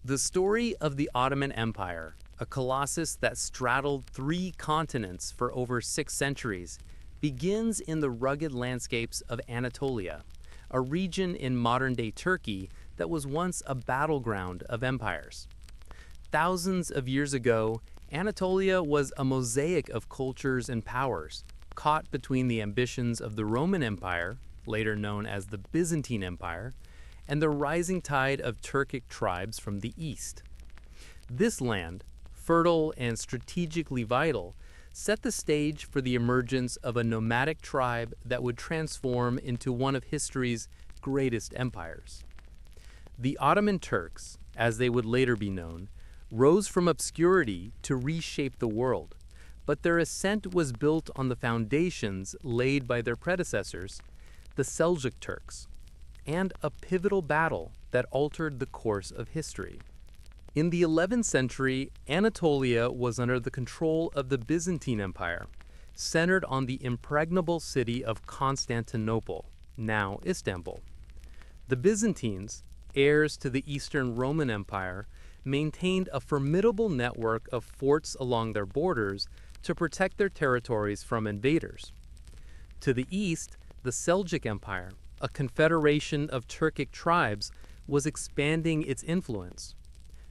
The story of the Ottoman Empire, a colossus that straddled 3 continents for over 6 centuries, begins in the rugged landscapes of Anatolia, a region in modern-day Turkey that was once a battleground of empires. Thousands of years ago, Anatolia was a mosaic of cultures and powers, caught between the ambitions of the Roman Empire, later known as the Byzantine Empire, and the rising tide of Turkic tribes from the east. This land, fertile and strategically vital, set the stage for the emergence of a nomadic tribe that would transform into one of history's greatest empires. The Ottoman Turks, as they would later be known, rose from obscurity to reshape the world, but their ascent was built on the foundations laid by their predecessors, the Seljuk Turks, and a pivotal battle that altered the course of history. In the 11th century, Anatolia was under the control of the Byzantine Empire, centered on the impregnable city of Constantinople, now Istanbul. The Byzantines, heirs to the Eastern Roman Empire, maintained a formidable network of forts along their borders to protect their territories from invaders. To the east, the Seljuk Empire, a confederation of Turkic tribes, was expanding its influence.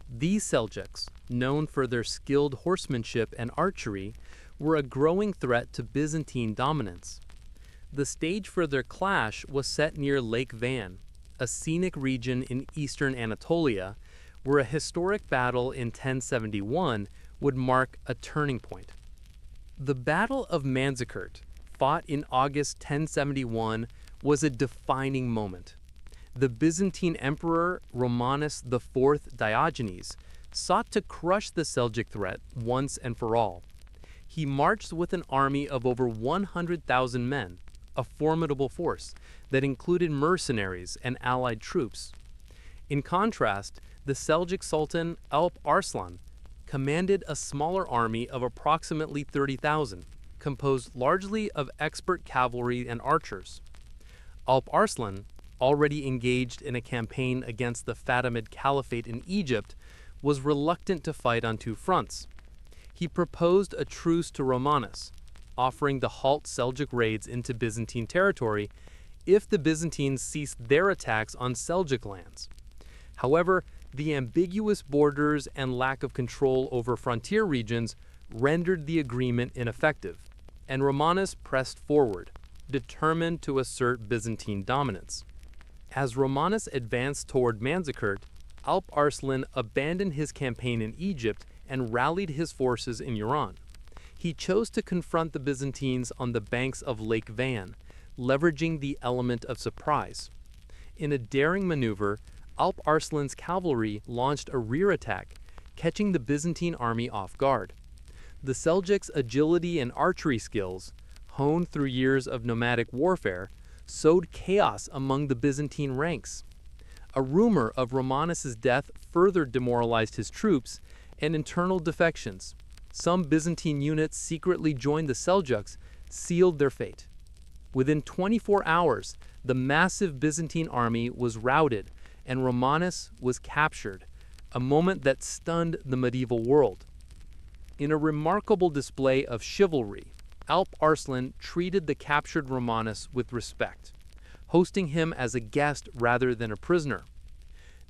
These Seljuks, known for their skilled horsemanship and archery, were a growing threat to Byzantine dominance. The stage for their clash was set near Lake Van, a scenic region in eastern Anatolia, where a historic battle in 1071 would mark a turning point. The Battle of Manzikert, fought in August 1071, was a defining moment. The Byzantine Emperor Romanus IV Diogenes sought to crush the Seljuk threat once and for all. He marched with an army of over 100,000 men, a formidable force that included mercenaries and allied troops. In contrast, the Seljuk Sultan Alp Arslan commanded a smaller army of approximately 30,000, composed largely of expert cavalry and archers. Alp Arslan, already engaged in a campaign against the Fatimid Caliphate in Egypt, was reluctant to fight on 2 fronts. He proposed a truce to Romanus, offering to halt Seljuk raids into Byzantine territory if the Byzantines ceased their attacks on Seljuk lands. However, the ambiguous borders and lack of control over frontier regions rendered the agreement ineffective, and Romanus pressed forward, determined to assert Byzantine dominance. As Romanus advanced toward Manzikert, Alp Arslan abandoned his campaign in Egypt and rallied his forces in Iran. He chose to confront the Byzantines on the banks of Lake Van, leveraging the element of surprise. In a daring maneuver, Alp Arslan's cavalry launched a rear attack, catching the Byzantine army off guard. The Seljuks' agility and archery skills, honed through years of nomadic warfare, sowed chaos among the Byzantine ranks. A rumor of Romanus's death further demoralized his troops, and internal defections, some Byzantine units secretly joined the Seljuks, sealed their fate. Within 24 hours, the massive Byzantine army was routed, and Romanus was captured, a moment that stunned the medieval world. In a remarkable display of chivalry, Alp Arslan treated the captured Romanus with respect, hosting him as a guest rather than a prisoner.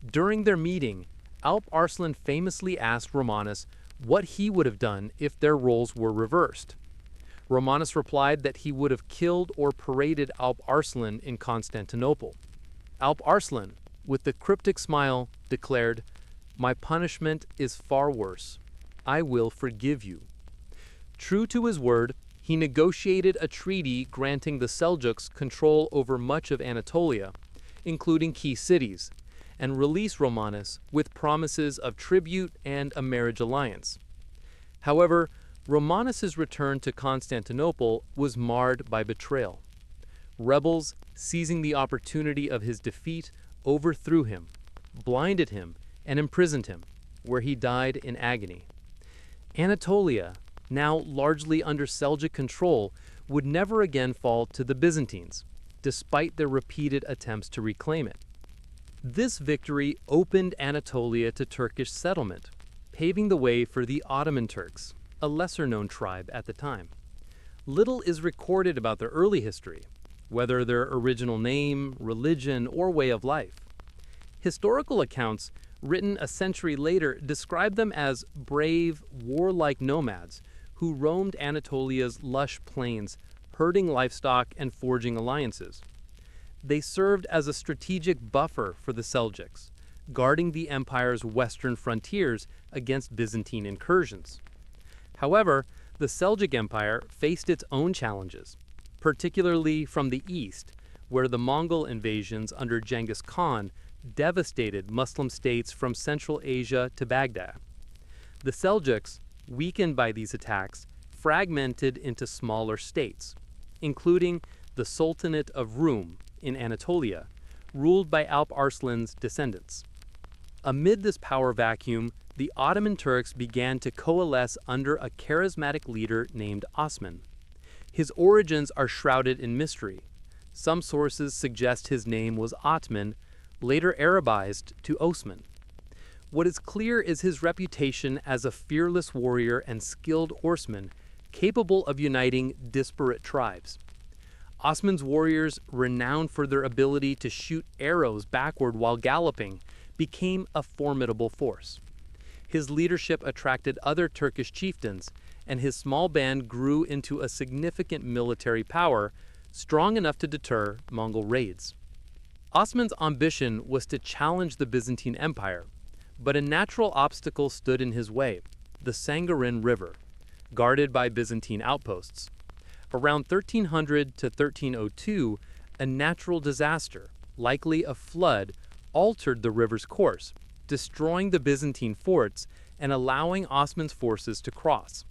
During their meeting, Alp Arslan famously asked Romanus what he would have done if their roles were reversed. Romanus replied that he would have killed or paraded Alp Arslan in Constantinople. Alp Arslan, with the cryptic smile, declared, "My punishment is far worse. I will forgive you." True to his word, he negotiated a treaty granting the Seljuks control over much of Anatolia, including key cities, and released Romanus with promises of tribute and a marriage alliance. However, Romanus's return to Constantinople was marred by betrayal. Rebels, seizing the opportunity of his defeat, overthrew him, blinded him, and imprisoned him, where he died in agony. Anatolia, now largely under Seljuk control, would never again fall to the Byzantines, despite their repeated attempts to reclaim it. This victory opened Anatolia to Turkish settlement, paving the way for the Ottoman Turks, a lesser-known tribe at the time. Little is recorded about their early history, whether their original name, religion, or way of life. Historical accounts written a century later describe them as brave, warlike nomads who roamed Anatolia's lush plains, herding livestock and forging alliances. They served as a strategic buffer for the Seljuks, guarding the empire's western frontiers against Byzantine incursions. However, the Seljuk Empire faced its own challenges, particularly from the east, where the Mongol invasions under Genghis Khan devastated Muslim states from Central Asia to Baghdad. The Seljuks, weakened by these attacks, fragmented into smaller states, including the Sultanate of Rum in Anatolia, ruled by Alp Arslan's descendants. Amid this power vacuum, the Ottoman Turks began to coalesce under a charismatic leader named Osman. His origins are shrouded in mystery. Some sources suggest his name was Otman, later Arabized to Osman. What is clear is his reputation as a fearless warrior and skilled horseman, capable of uniting disparate tribes. Osman's warriors, renowned for their ability to shoot arrows backward while galloping, became a formidable force. His leadership attracted other Turkish chieftains, and his small band grew into a significant military power, strong enough to deter Mongol raids. Osman's ambition was to challenge the Byzantine Empire, but a natural obstacle stood in his way, the Sangarin River, guarded by Byzantine outposts. Around 1300 to 1302, a natural disaster, likely a flood, altered the river's course, destroying the Byzantine forts and allowing Osman's forces to cross.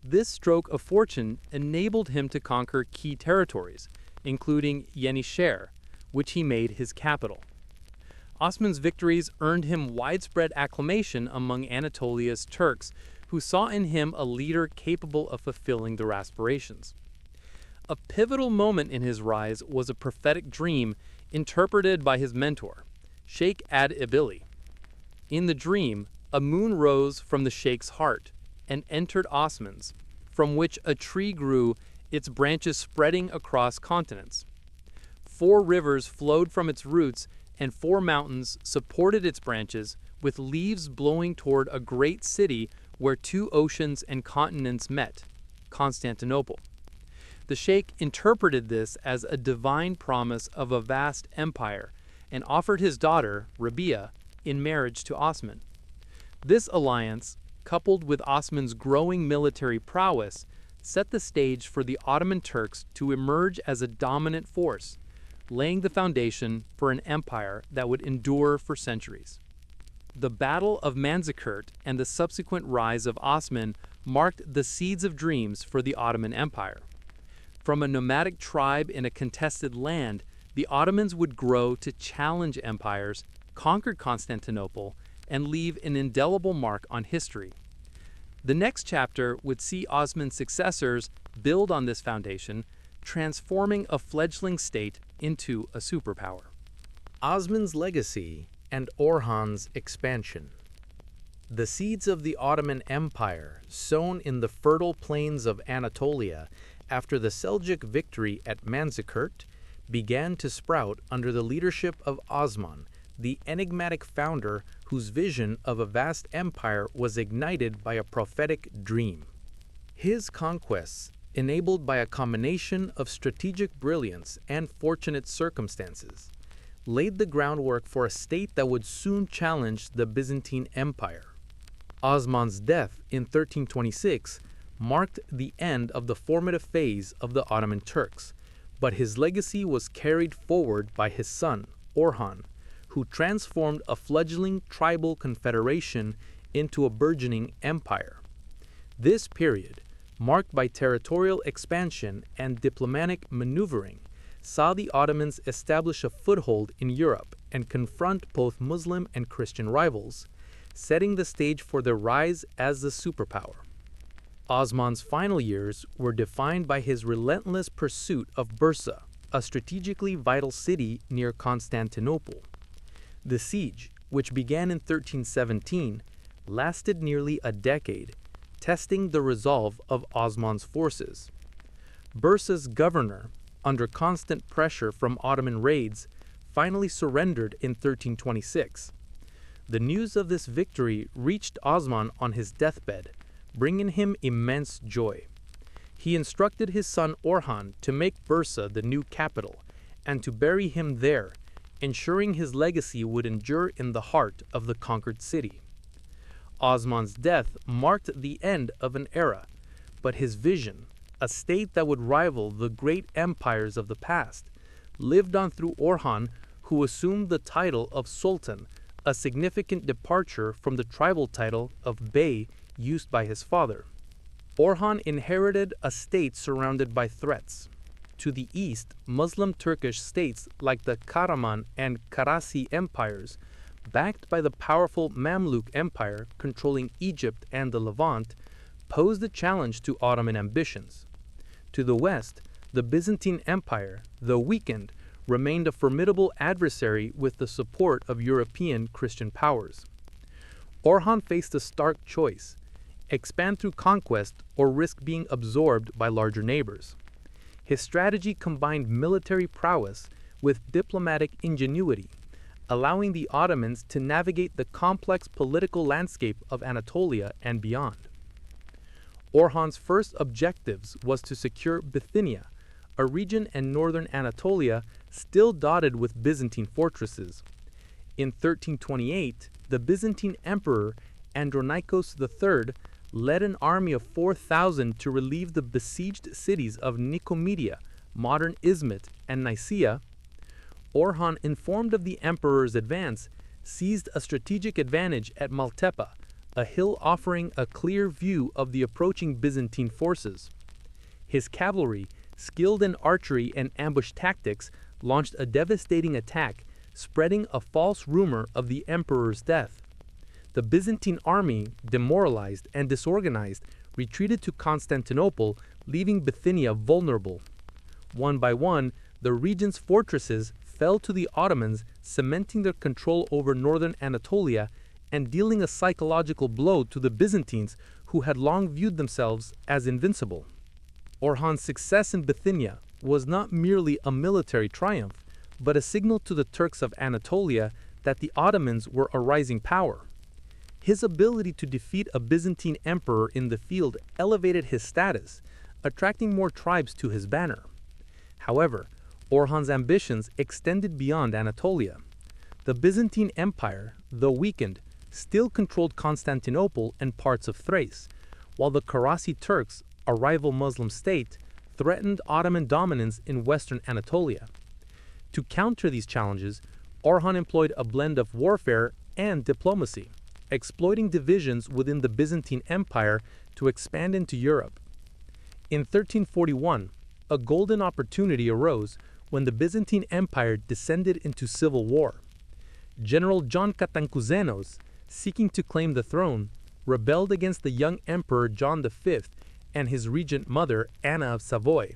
This stroke of fortune enabled him to conquer key territories, including Yenişehir, which he made his capital. Osman's victories earned him widespread acclamation among Anatolia's Turks, who saw in him a leader capable of fulfilling their aspirations. A pivotal moment in his rise was a prophetic dream interpreted by his mentor, Sheikh Ad-Ibili. In the dream, a moon rose from the sheikh's heart and entered Osman's, from which a tree grew, its branches spreading across continents. 4 rivers flowed from its roots, and 4 mountains supported its branches, with leaves blowing toward a great city where 2 oceans and continents met, Constantinople. The sheikh interpreted this as a divine promise of a vast empire and offered his daughter, Rabia, in marriage to Osman. This alliance, coupled with Osman's growing military prowess, set the stage for the Ottoman Turks to emerge as a dominant force, laying the foundation for an empire that would endure for centuries. The Battle of Manzikert and the subsequent rise of Osman marked the seeds of dreams for the Ottoman Empire. From a nomadic tribe in a contested land, the Ottomans would grow to challenge empires, conquer Constantinople, and leave an indelible mark on history. The next chapter would see Osman's successors build on this foundation, transforming a fledgling state into a superpower. Osman's legacy and Orhan's expansion. The seeds of the Ottoman Empire, sown in the fertile plains of Anatolia after the Seljuk victory at Manzikert, began to sprout under the leadership of Osman, the enigmatic founder whose vision of a vast empire was ignited by a prophetic dream. His conquests, enabled by a combination of strategic brilliance and fortunate circumstances, laid the groundwork for a state that would soon challenge the Byzantine Empire. Osman's death in 1326 marked the end of the formative phase of the Ottoman Turks, but his legacy was carried forward by his son, Orhan, who transformed a fledgling tribal confederation into a burgeoning empire. This period, marked by territorial expansion and diplomatic maneuvering, saw the Ottomans establish a foothold in Europe and confront both Muslim and Christian rivals, setting the stage for their rise as a superpower. Osman's final years were defined by his relentless pursuit of Bursa, a strategically vital city near Constantinople. The siege, which began in 1317, lasted nearly a decade, testing the resolve of Osman's forces. Bursa's governor, under constant pressure from Ottoman raids, finally surrendered in 1326. The news of this victory reached Osman on his deathbed, bringing him immense joy. He instructed his son Orhan to make Bursa the new capital and to bury him there, ensuring his legacy would endure in the heart of the conquered city. Osman's death marked the end of an era, but his vision, a state that would rival the great empires of the past, lived on through Orhan, who assumed the title of Sultan, a significant departure from the tribal title of Bey used by his father. Orhan inherited a state surrounded by threats. To the east, Muslim Turkish states like the Karaman and Karasi empires, backed by the powerful Mamluk Empire controlling Egypt and the Levant, posed a challenge to Ottoman ambitions. To the west, the Byzantine Empire, though weakened, remained a formidable adversary with the support of European Christian powers. Orhan faced a stark choice: expand through conquest or risk being absorbed by larger neighbors. His strategy combined military prowess with diplomatic ingenuity, allowing the Ottomans to navigate the complex political landscape of Anatolia and beyond. Orhan's first objectives was to secure Bithynia, a region in northern Anatolia still dotted with Byzantine fortresses. In 1328, the Byzantine Emperor Andronikos III led an army of 4,000 to relieve the besieged cities of Nicomedia, modern Izmit, and Nicaea. Orhan, informed of the emperor's advance, seized a strategic advantage at Maltepe, a hill offering a clear view of the approaching Byzantine forces. His cavalry, skilled in archery and ambush tactics, launched a devastating attack, spreading a false rumor of the emperor's death. The Byzantine army, demoralized and disorganized, retreated to Constantinople, leaving Bithynia vulnerable. One by one, the region's fortresses fell to the Ottomans, cementing their control over northern Anatolia and dealing a psychological blow to the Byzantines, who had long viewed themselves as invincible. Orhan's success in Bithynia was not merely a military triumph, but a signal to the Turks of Anatolia that the Ottomans were a rising power. His ability to defeat a Byzantine emperor in the field elevated his status, attracting more tribes to his banner. However, Orhan's ambitions extended beyond Anatolia. The Byzantine Empire, though weakened, still controlled Constantinople and parts of Thrace, while the Karasi Turks, a rival Muslim state, threatened Ottoman dominance in western Anatolia. To counter these challenges, Orhan employed a blend of warfare and diplomacy, exploiting divisions within the Byzantine Empire to expand into Europe. In 1341, a golden opportunity arose when the Byzantine Empire descended into civil war. General John Cantacuzènos, seeking to claim the throne, rebelled against the young Emperor John V and his regent mother Anna of Savoy.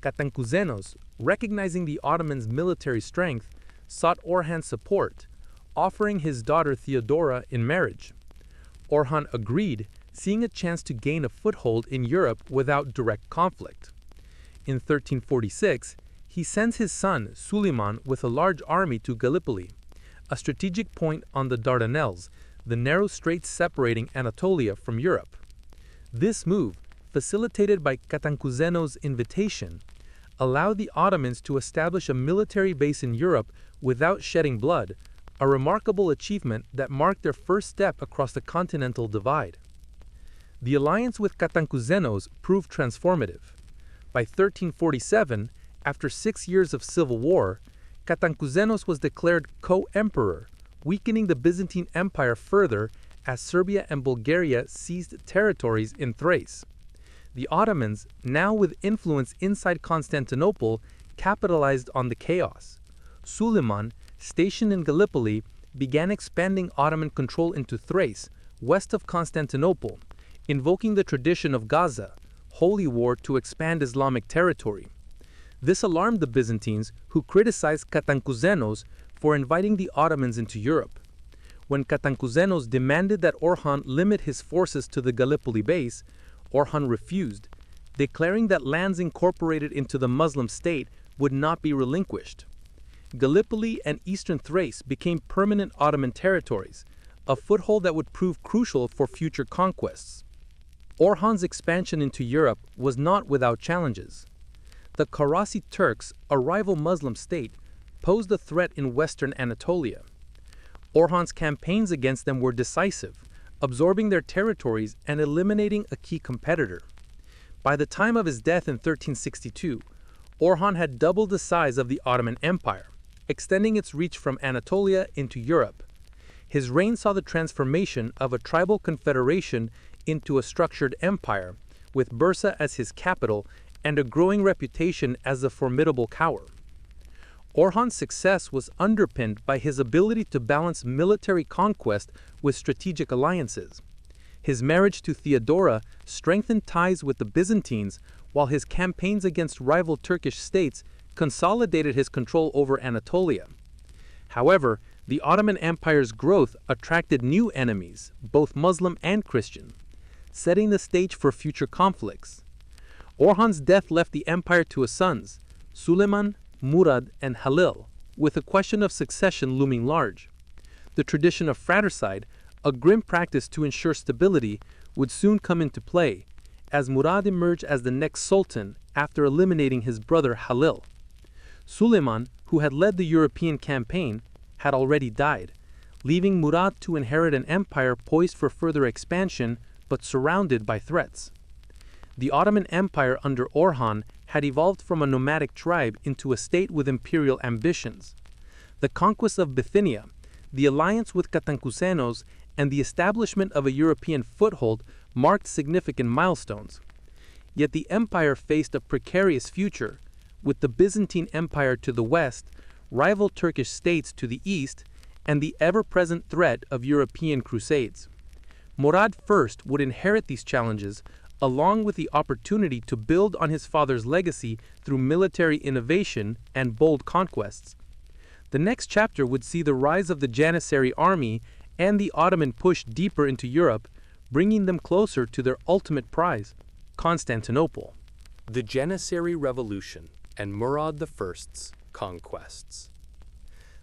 Cantacuzènos, recognizing the Ottomans' military strength, sought Orhan's support, offering his daughter Theodora in marriage. Orhan agreed, seeing a chance to gain a foothold in Europe without direct conflict. In 1346, he sends his son Suleiman with a large army to Gallipoli, a strategic point on the Dardanelles, the narrow straits separating Anatolia from Europe. This move, facilitated by Cantacuzènos' invitation, allowed the Ottomans to establish a military base in Europe without shedding blood, a remarkable achievement that marked their first step across the continental divide. The alliance with Cantacuzènos proved transformative. By 1347, after 6 years of civil war, Cantacuzènos was declared co-emperor, weakening the Byzantine Empire further as Serbia and Bulgaria seized territories in Thrace. The Ottomans, now with influence inside Constantinople, capitalized on the chaos. Suleiman, stationed in Gallipoli, began expanding Ottoman control into Thrace, west of Constantinople, invoking the tradition of Gaza, holy war to expand Islamic territory. This alarmed the Byzantines, who criticized Cantacuzènos for inviting the Ottomans into Europe. When Catacuzenos demanded that Orhan limit his forces to the Gallipoli base, Orhan refused, declaring that lands incorporated into the Muslim state would not be relinquished. Gallipoli and eastern Thrace became permanent Ottoman territories, a foothold that would prove crucial for future conquests. Orhan's expansion into Europe was not without challenges. The Karasi Turks, a rival Muslim state, posed a threat in western Anatolia. Orhan's campaigns against them were decisive, absorbing their territories and eliminating a key competitor. By the time of his death in 1362, Orhan had doubled the size of the Ottoman Empire, extending its reach from Anatolia into Europe. His reign saw the transformation of a tribal confederation into a structured empire, with Bursa as his capital and a growing reputation as a formidable power. Orhan's success was underpinned by his ability to balance military conquest with strategic alliances. His marriage to Theodora strengthened ties with the Byzantines, while his campaigns against rival Turkish states consolidated his control over Anatolia. However, the Ottoman Empire's growth attracted new enemies, both Muslim and Christian, setting the stage for future conflicts. Orhan's death left the empire to his sons, Suleiman, Murad, and Halil, with a question of succession looming large. The tradition of fratricide, a grim practice to ensure stability, would soon come into play, as Murad emerged as the next sultan after eliminating his brother Halil. Suleiman, who had led the European campaign, had already died, leaving Murad to inherit an empire poised for further expansion but surrounded by threats. The Ottoman Empire under Orhan had evolved from a nomadic tribe into a state with imperial ambitions. The conquest of Bithynia, the alliance with Catacuzenos, and the establishment of a European foothold marked significant milestones. Yet the empire faced a precarious future, with the Byzantine Empire to the west, rival Turkish states to the east, and the ever-present threat of European crusades. Murad I would inherit these challenges, along with the opportunity to build on his father's legacy through military innovation and bold conquests. The next chapter would see the rise of the Janissary army and the Ottoman push deeper into Europe, bringing them closer to their ultimate prize, Constantinople. The Janissary Revolution and Murad I's conquests.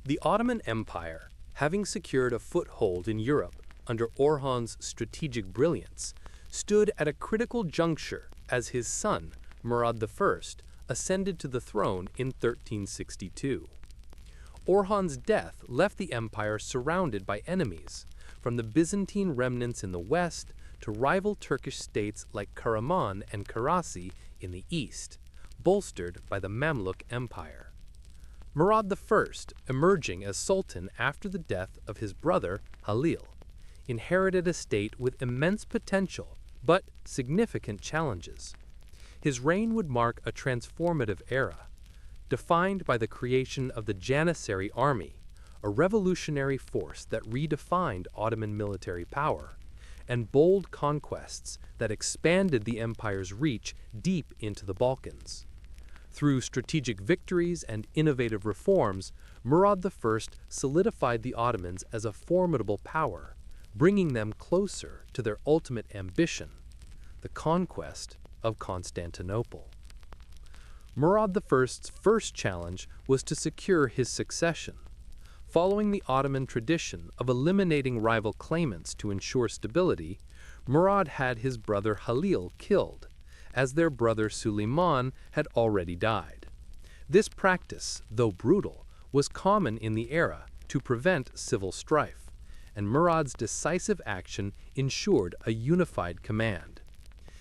The Ottoman Empire, having secured a foothold in Europe under Orhan's strategic brilliance, stood at a critical juncture as his son, Murad I, ascended to the throne in 1362. Orhan's death left the empire surrounded by enemies, from the Byzantine remnants in the west to rival Turkish states like Karaman and Karasi in the east, bolstered by the Mamluk Empire. Murad I, emerging as sultan after the death of his brother Halil, inherited a state with immense potential but significant challenges. His reign would mark a transformative era, defined by the creation of the Janissary army, a revolutionary force that redefined Ottoman military power, and bold conquests that expanded the empire's reach deep into the Balkans. Through strategic victories and innovative reforms, Murad I solidified the Ottomans as a formidable power, bringing them closer to their ultimate ambition, the conquest of Constantinople. Murad I's first challenge was to secure his succession. Following the Ottoman tradition of eliminating rival claimants to ensure stability, Murad had his brother Halil killed, as their brother Suleiman had already died. This practice, though brutal, was common in the era to prevent civil strife, and Murad's decisive action ensured a unified command.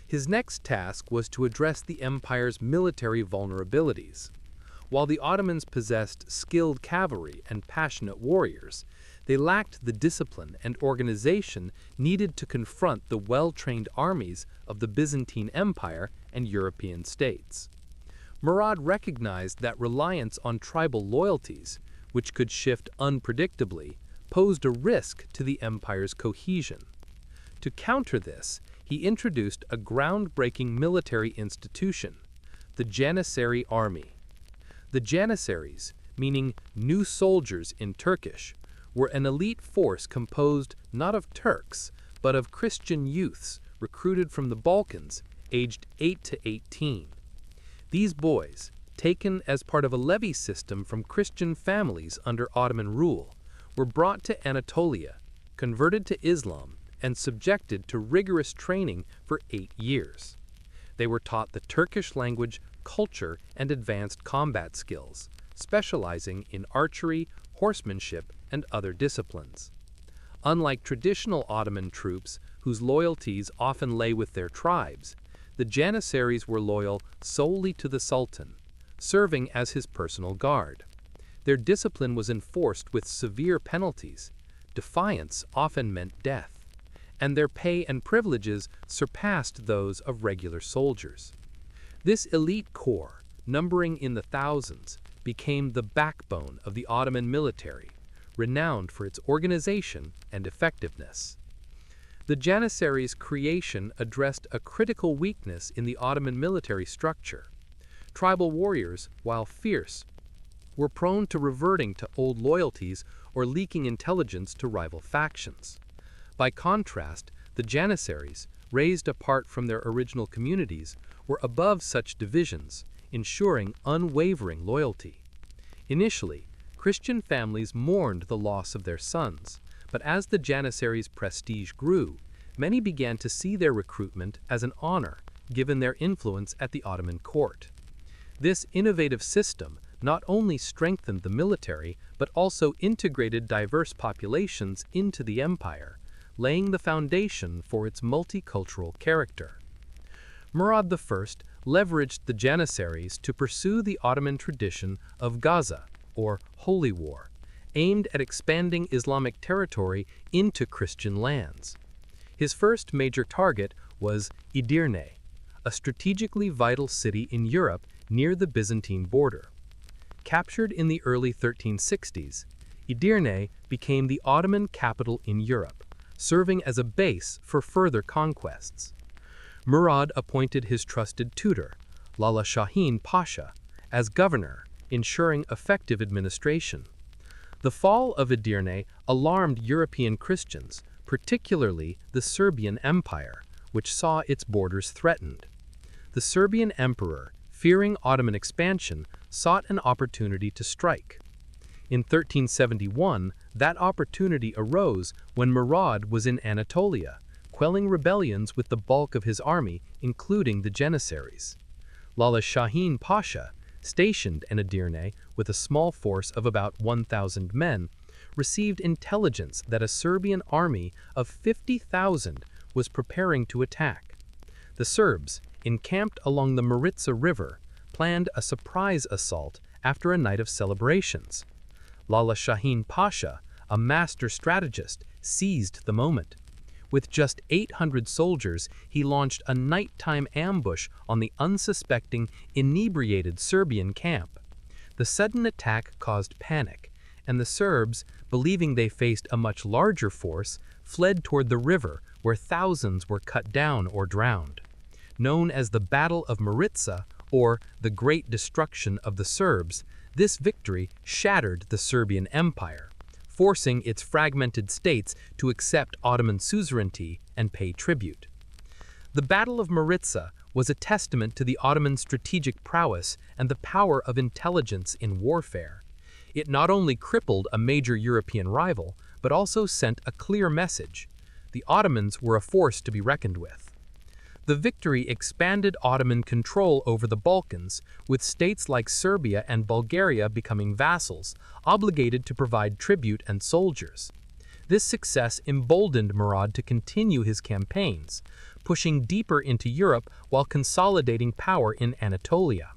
His next task was to address the empire's military vulnerabilities. While the Ottomans possessed skilled cavalry and passionate warriors, they lacked the discipline and organization needed to confront the well-trained armies of the Byzantine Empire and European states. Murad recognized that reliance on tribal loyalties, which could shift unpredictably, posed a risk to the empire's cohesion. To counter this, he introduced a groundbreaking military institution, the Janissary army. The Janissaries, meaning new soldiers in Turkish, were an elite force composed not of Turks, but of Christian youths recruited from the Balkans, aged 8 to 18. These boys, taken as part of a levy system from Christian families under Ottoman rule, were brought to Anatolia, converted to Islam, and subjected to rigorous training for 8 years. They were taught the Turkish language, culture, and advanced combat skills, specializing in archery, horsemanship, and other disciplines. Unlike traditional Ottoman troops, whose loyalties often lay with their tribes, the Janissaries were loyal solely to the Sultan, serving as his personal guard. Their discipline was enforced with severe penalties. Defiance often meant death, and their pay and privileges surpassed those of regular soldiers. This elite corps, numbering in the thousands, became the backbone of the Ottoman military, renowned for its organization and effectiveness. The Janissaries' creation addressed a critical weakness in the Ottoman military structure. Tribal warriors, while fierce, were prone to reverting to old loyalties or leaking intelligence to rival factions. By contrast, the Janissaries, raised apart from their original communities, were above such divisions, ensuring unwavering loyalty. Initially, Christian families mourned the loss of their sons, but as the Janissaries' prestige grew, many began to see their recruitment as an honor, given their influence at the Ottoman court. This innovative system not only strengthened the military, but also integrated diverse populations into the empire, laying the foundation for its multicultural character. Murad I leveraged the Janissaries to pursue the Ottoman tradition of Gaza, or Holy War, aimed at expanding Islamic territory into Christian lands. His first major target was Edirne, a strategically vital city in Europe near the Byzantine border. Captured in the early 1360s, Edirne became the Ottoman capital in Europe, serving as a base for further conquests. Murad appointed his trusted tutor, Lala Shahin Pasha, as governor, ensuring effective administration. The fall of Edirne alarmed European Christians, particularly the Serbian Empire, which saw its borders threatened. The Serbian emperor, fearing Ottoman expansion, sought an opportunity to strike. In 1371, that opportunity arose when Murad was in Anatolia, quelling rebellions with the bulk of his army, including the Janissaries. Lala Shahin Pasha, stationed in Edirne with a small force of about 1,000 men, received intelligence that a Serbian army of 50,000 was preparing to attack. The Serbs, encamped along the Maritsa River, planned a surprise assault after a night of celebrations. Lala Shahin Pasha, a master strategist, seized the moment. With just 800 soldiers, he launched a nighttime ambush on the unsuspecting, inebriated Serbian camp. The sudden attack caused panic, and the Serbs, believing they faced a much larger force, fled toward the river where thousands were cut down or drowned. Known as the Battle of Maritsa, or the Great Destruction of the Serbs, this victory shattered the Serbian Empire, forcing its fragmented states to accept Ottoman suzerainty and pay tribute. The Battle of Maritsa was a testament to the Ottoman strategic prowess and the power of intelligence in warfare. It not only crippled a major European rival, but also sent a clear message: the Ottomans were a force to be reckoned with. The victory expanded Ottoman control over the Balkans, with states like Serbia and Bulgaria becoming vassals, obligated to provide tribute and soldiers. This success emboldened Murad to continue his campaigns, pushing deeper into Europe while consolidating power in Anatolia.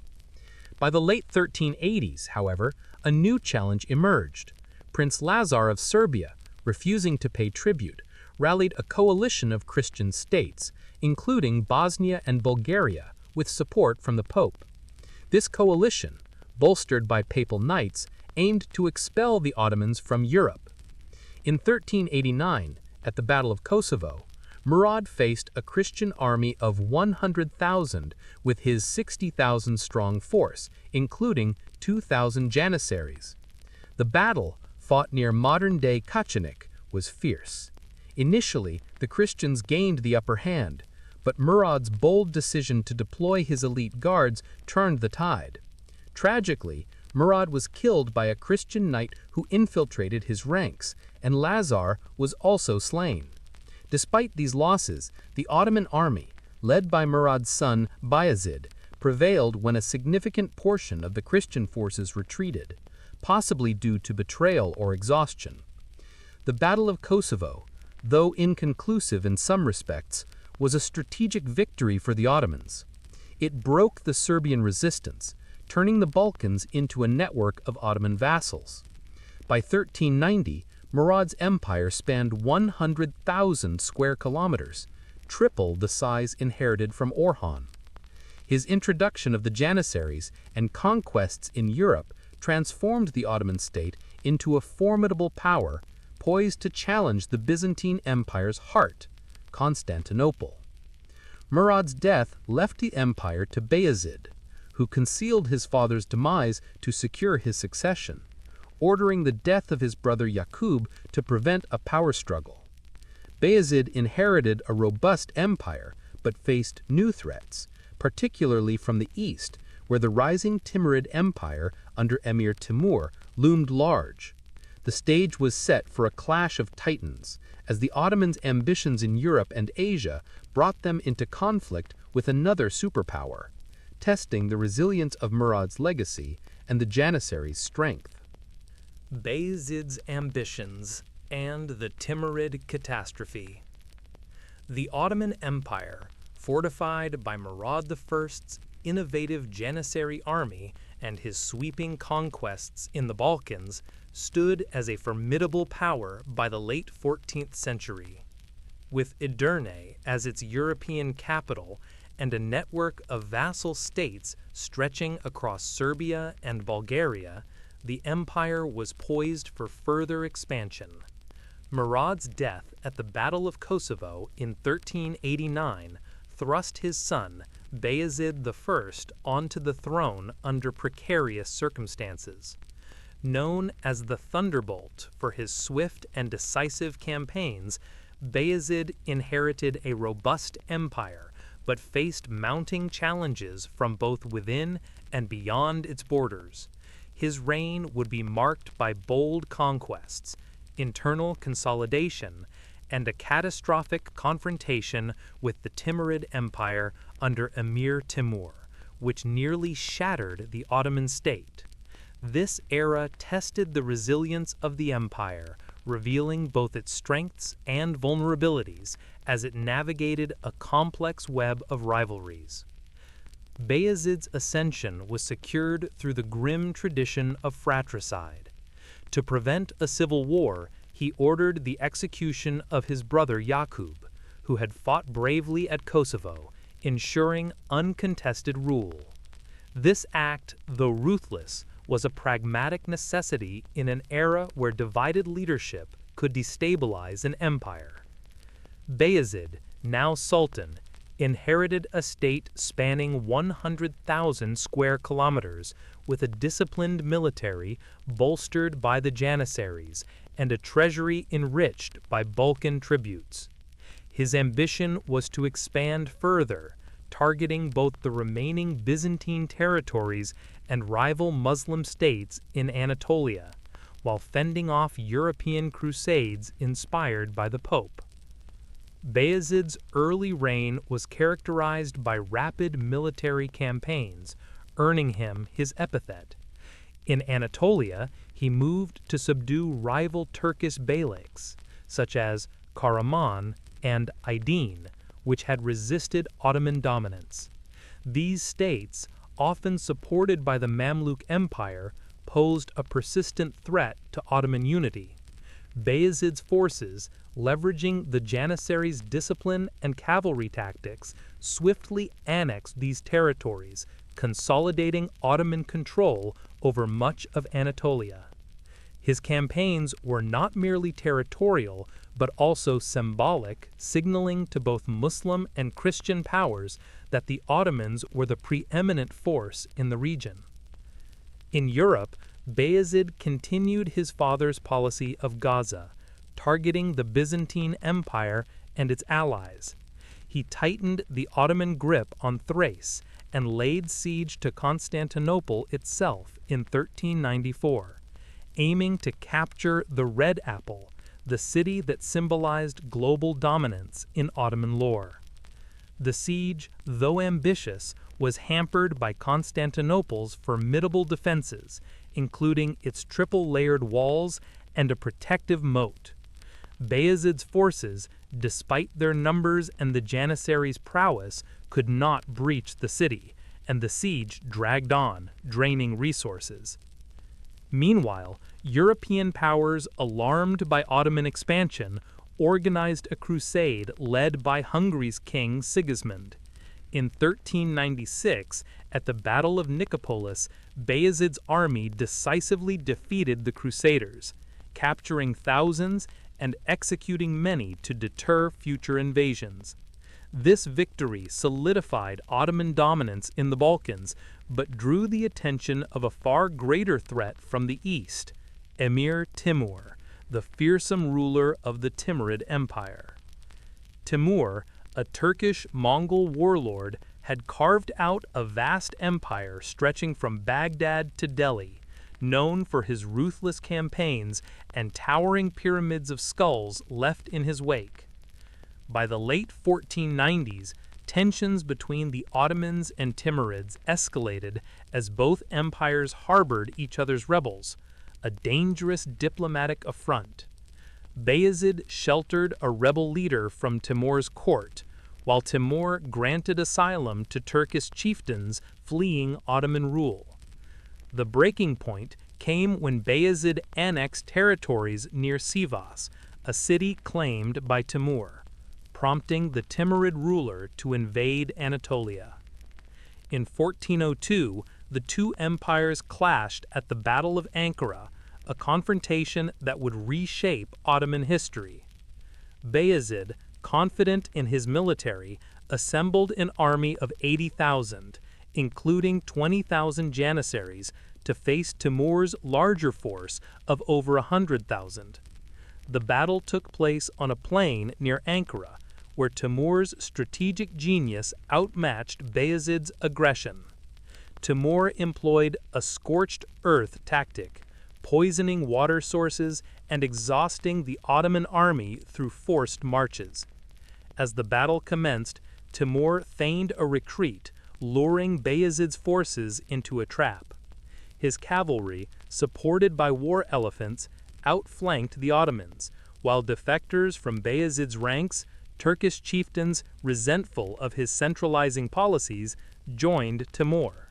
By the late 1380s, however, a new challenge emerged. Prince Lazar of Serbia, refusing to pay tribute, rallied a coalition of Christian states, including Bosnia and Bulgaria, with support from the Pope. This coalition, bolstered by papal knights, aimed to expel the Ottomans from Europe. In 1389, at the Battle of Kosovo, Murad faced a Christian army of 100,000 with his 60,000-strong force, including 2,000 Janissaries. The battle, fought near modern-day Kachanik, was fierce. Initially, the Christians gained the upper hand, but Murad's bold decision to deploy his elite guards turned the tide. Tragically, Murad was killed by a Christian knight who infiltrated his ranks, and Lazar was also slain. Despite these losses, the Ottoman army, led by Murad's son Bayezid, prevailed when a significant portion of the Christian forces retreated, possibly due to betrayal or exhaustion. The Battle of Kosovo, though inconclusive in some respects, was a strategic victory for the Ottomans. It broke the Serbian resistance, turning the Balkans into a network of Ottoman vassals. By 1390, Murad's empire spanned 100,000 square kilometers, triple the size inherited from Orhan. His introduction of the Janissaries and conquests in Europe transformed the Ottoman state into a formidable power poised to challenge the Byzantine Empire's heart, Constantinople. Murad's death left the empire to Bayezid, who concealed his father's demise to secure his succession, ordering the death of his brother Yaqub to prevent a power struggle. Bayezid inherited a robust empire but faced new threats, particularly from the east, where the rising Timurid Empire under Emir Timur loomed large. The stage was set for a clash of titans, as the Ottomans' ambitions in Europe and Asia brought them into conflict with another superpower, testing the resilience of Murad's legacy and the Janissaries' strength. Bayezid's ambitions and the Timurid catastrophe. The Ottoman Empire, fortified by Murad I's innovative Janissary army and his sweeping conquests in the Balkans, stood as a formidable power by the late 14th century. With Edirne as its European capital and a network of vassal states stretching across Serbia and Bulgaria, the empire was poised for further expansion. Murad's death at the Battle of Kosovo in 1389 thrust his son, Bayezid I, onto the throne under precarious circumstances. Known as the Thunderbolt for his swift and decisive campaigns, Bayezid inherited a robust empire, but faced mounting challenges from both within and beyond its borders. His reign would be marked by bold conquests, internal consolidation, and a catastrophic confrontation with the Timurid Empire under Emir Timur, which nearly shattered the Ottoman state. This era tested the resilience of the empire, revealing both its strengths and vulnerabilities as it navigated a complex web of rivalries. Bayezid's ascension was secured through the grim tradition of fratricide. To prevent a civil war, he ordered the execution of his brother Yaqub, who had fought bravely at Kosovo, ensuring uncontested rule. This act, though ruthless, was a pragmatic necessity in an era where divided leadership could destabilize an empire. Bayezid, now Sultan, inherited a state spanning 100,000 square kilometers with a disciplined military bolstered by the Janissaries and a treasury enriched by Balkan tributes. His ambition was to expand further, targeting both the remaining Byzantine territories and rival Muslim states in Anatolia, while fending off European crusades inspired by the Pope. Bayezid's early reign was characterized by rapid military campaigns, earning him his epithet. In Anatolia, he moved to subdue rival Turkish beyliks, such as Karaman and Aydin, which had resisted Ottoman dominance. These states, often supported by the Mamluk Empire, posed a persistent threat to Ottoman unity. Bayezid's forces, leveraging the Janissaries' discipline and cavalry tactics, swiftly annexed these territories, consolidating Ottoman control over much of Anatolia. His campaigns were not merely territorial, but also symbolic, signaling to both Muslim and Christian powers that the Ottomans were the preeminent force in the region. In Europe, Bayezid continued his father's policy of Gaza, targeting the Byzantine Empire and its allies. He tightened the Ottoman grip on Thrace and laid siege to Constantinople itself in 1394, aiming to capture the Red Apple, the city that symbolized global dominance in Ottoman lore. The siege, though ambitious, was hampered by Constantinople's formidable defenses, including its triple-layered walls and a protective moat. Bayezid's forces, despite their numbers and the Janissaries' prowess, could not breach the city, and the siege dragged on, draining resources. Meanwhile, European powers, alarmed by Ottoman expansion, organized a crusade led by Hungary's king Sigismund. In 1396, at the Battle of Nicopolis, Bayezid's army decisively defeated the Crusaders, capturing thousands and executing many to deter future invasions. This victory solidified Ottoman dominance in the Balkans, but drew the attention of a far greater threat from the east, Emir Timur, the fearsome ruler of the Timurid Empire. Timur, a Turkish Mongol warlord, had carved out a vast empire stretching from Baghdad to Delhi, known for his ruthless campaigns and towering pyramids of skulls left in his wake. By the late 1490s, tensions between the Ottomans and Timurids escalated as both empires harbored each other's rebels, a dangerous diplomatic affront. Bayezid sheltered a rebel leader from Timur's court, while Timur granted asylum to Turkish chieftains fleeing Ottoman rule. The breaking point came when Bayezid annexed territories near Sivas, a city claimed by Timur, prompting the Timurid ruler to invade Anatolia. In 1402, the two empires clashed at the Battle of Ankara, a confrontation that would reshape Ottoman history. Bayezid, confident in his military, assembled an army of 80,000, including 20,000 Janissaries, to face Timur's larger force of over 100,000. The battle took place on a plain near Ankara, where Timur's strategic genius outmatched Bayezid's aggression. Timur employed a scorched earth tactic, poisoning water sources and exhausting the Ottoman army through forced marches. As the battle commenced, Timur feigned a retreat, luring Bayezid's forces into a trap. His cavalry, supported by war elephants, outflanked the Ottomans, while defectors from Bayezid's ranks, Turkish chieftains resentful of his centralizing policies, joined Timur.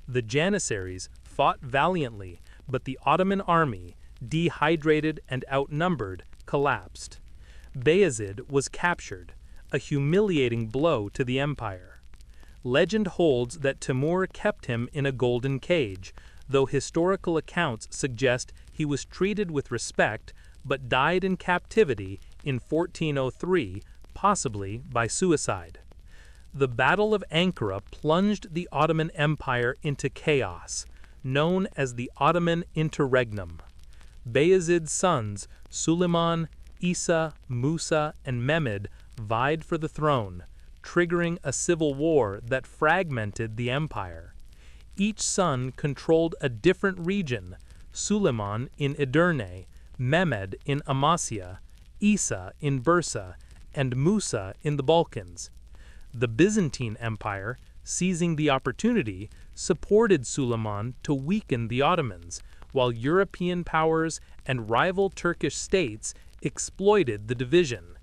The Janissaries fought valiantly, but the Ottoman army, dehydrated and outnumbered, collapsed. Bayezid was captured, a humiliating blow to the empire. Legend holds that Timur kept him in a golden cage, though historical accounts suggest he was treated with respect but died in captivity in 1403, possibly by suicide. The Battle of Ankara plunged the Ottoman Empire into chaos, known as the Ottoman Interregnum. Bayezid's sons, Suleiman, Isa, Musa, and Mehmed, vied for the throne, triggering a civil war that fragmented the empire. Each son controlled a different region, Suleiman in Edirne, Mehmed in Amasya, Isa in Bursa, and Musa in the Balkans. The Byzantine Empire, seizing the opportunity, supported Suleiman to weaken the Ottomans, while European powers and rival Turkish states exploited the division.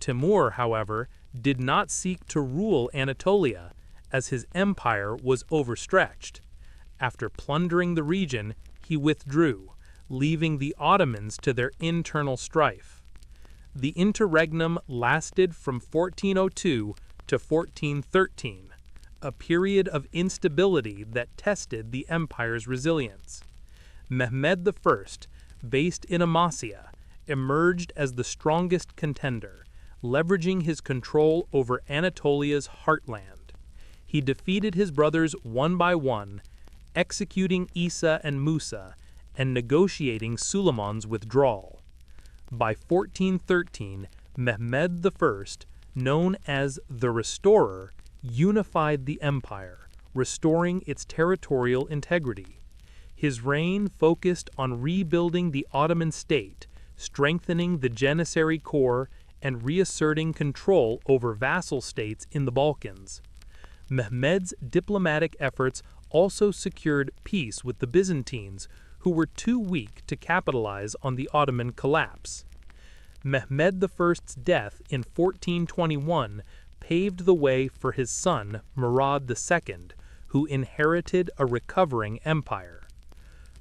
Timur, however, did not seek to rule Anatolia, as his empire was overstretched. After plundering the region, he withdrew, leaving the Ottomans to their internal strife. The interregnum lasted from 1402 to 1413, a period of instability that tested the empire's resilience. Mehmed I, based in Amasya, emerged as the strongest contender, leveraging his control over Anatolia's heartland. He defeated his brothers one by one, executing Isa and Musa, and negotiating Suleiman's withdrawal. By 1413, Mehmed I, known as the Restorer, unified the empire, restoring its territorial integrity. His reign focused on rebuilding the Ottoman state, strengthening the Janissary core, and reasserting control over vassal states in the Balkans. Mehmed's diplomatic efforts also secured peace with the Byzantines, who were too weak to capitalize on the Ottoman collapse. Mehmed I's death in 1421 paved the way for his son Murad II, who inherited a recovering empire.